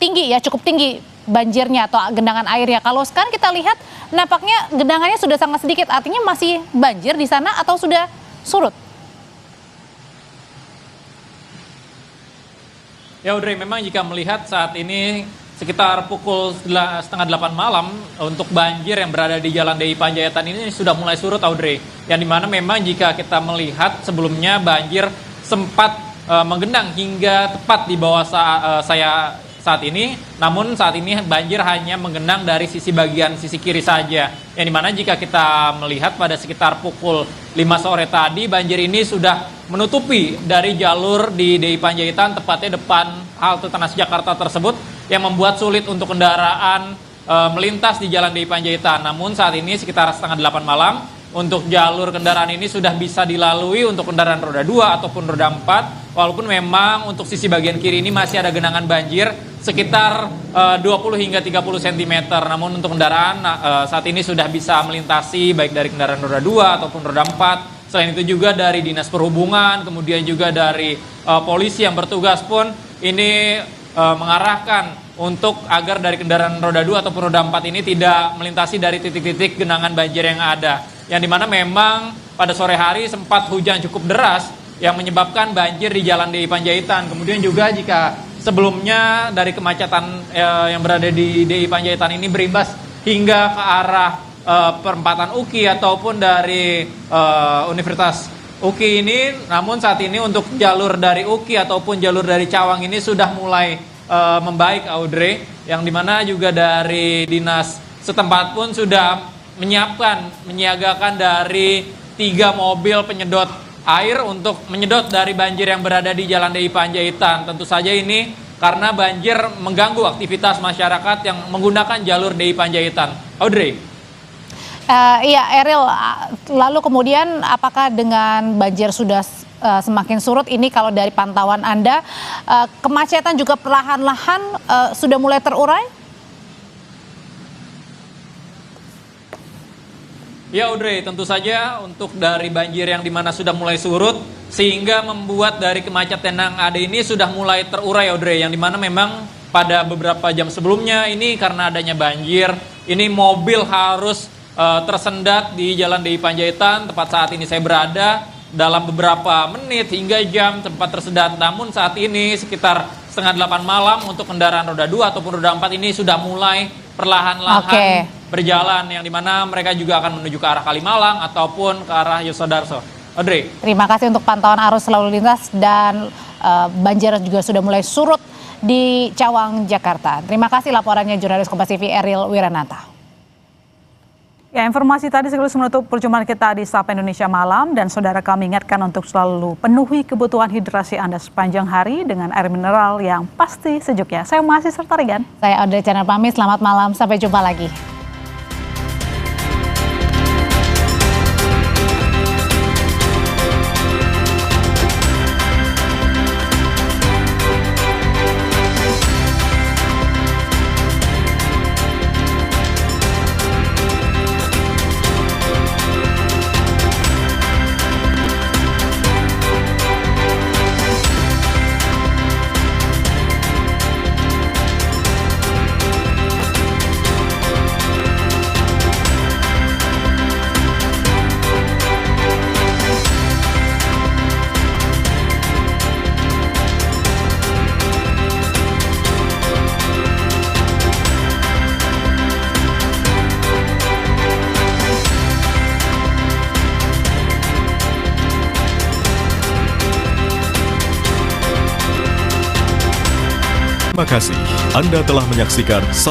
B: tinggi ya, cukup tinggi banjirnya atau genangan airnya. Kalau sekarang kita lihat nampaknya genangannya sudah sangat sedikit, artinya masih banjir di sana atau sudah surut?
V: Ya Audrey, memang jika melihat saat ini sekitar pukul 7:30 malam untuk banjir yang berada di Jalan DI Panjaitan ini sudah mulai surut Audrey. Yang dimana memang jika kita melihat sebelumnya banjir sempat menggenang hingga tepat di bawah saya saat ini. Namun saat ini banjir hanya menggenang dari sisi kiri saja. Yang dimana jika kita melihat pada sekitar pukul 5 sore tadi banjir ini sudah menutupi dari jalur di DI Panjaitan, tepatnya depan halte Transjakarta tersebut, yang membuat sulit untuk kendaraan melintas di Jalan DI Panjaitan. Namun saat ini sekitar 7:30 malam untuk jalur kendaraan ini sudah bisa dilalui untuk kendaraan roda 2 ataupun roda 4, walaupun memang untuk sisi bagian kiri ini masih ada genangan banjir sekitar 20 hingga 30 cm. Namun untuk kendaraan saat ini sudah bisa melintasi baik dari kendaraan roda 2 ataupun roda 4. Selain itu juga dari Dinas Perhubungan, kemudian juga dari polisi yang bertugas pun ini mengarahkan untuk agar dari kendaraan roda 2 ataupun roda 4 ini tidak melintasi dari titik-titik genangan banjir yang ada. yang dimana memang pada sore hari sempat hujan cukup deras yang menyebabkan banjir di Jalan DI Panjaitan. Kemudian juga jika sebelumnya dari kemacetan yang berada di DI Panjaitan ini berimbas hingga ke arah perempatan UKI ataupun dari Universitas UKI ini, namun saat ini untuk jalur dari UKI ataupun jalur dari Cawang ini sudah mulai membaik, Audrey, yang dimana juga dari dinas setempat pun sudah menyiagakan dari 3 mobil penyedot air untuk menyedot dari banjir yang berada di Jalan DI Panjaitan. Tentu saja ini karena banjir mengganggu aktivitas masyarakat yang menggunakan jalur DI Panjaitan. Audrey.
B: Iya, Eril, lalu kemudian apakah dengan banjir sudah semakin surut ini, kalau dari pantauan Anda, kemacetan juga perlahan-lahan sudah mulai terurai?
V: Ya Audrey, tentu saja untuk dari banjir yang dimana sudah mulai surut, sehingga membuat dari kemacetan yang ada ini sudah mulai terurai, Audrey, yang dimana memang pada beberapa jam sebelumnya ini karena adanya banjir, ini mobil harus tersendat di Jalan DI Panjaitan. Tepat saat ini saya berada, dalam beberapa menit hingga jam tempat tersendat. Namun saat ini sekitar 7:30 malam untuk kendaraan roda 2 ataupun roda 4 ini sudah mulai perlahan-lahan berjalan, yang dimana mereka juga akan menuju ke arah Kalimalang ataupun ke arah Yosodarso. Audrey.
B: Terima kasih untuk pantauan arus lalu lintas, dan banjir juga sudah mulai surut di Cawang, Jakarta. Terima kasih laporannya jurnalis Kompas TV Eril Wiranata.
A: Ya, informasi tadi sekaligus menutup perjumpaan kita di Sapa Indonesia Malam, dan saudara kami ingatkan untuk selalu penuhi kebutuhan hidrasi Anda sepanjang hari dengan air mineral yang pasti sejuk ya. Saya masih serta Regan.
B: Saya Audrey Channel pamit, selamat malam, sampai jumpa lagi.
L: Terima kasih Anda telah menyaksikan Sapa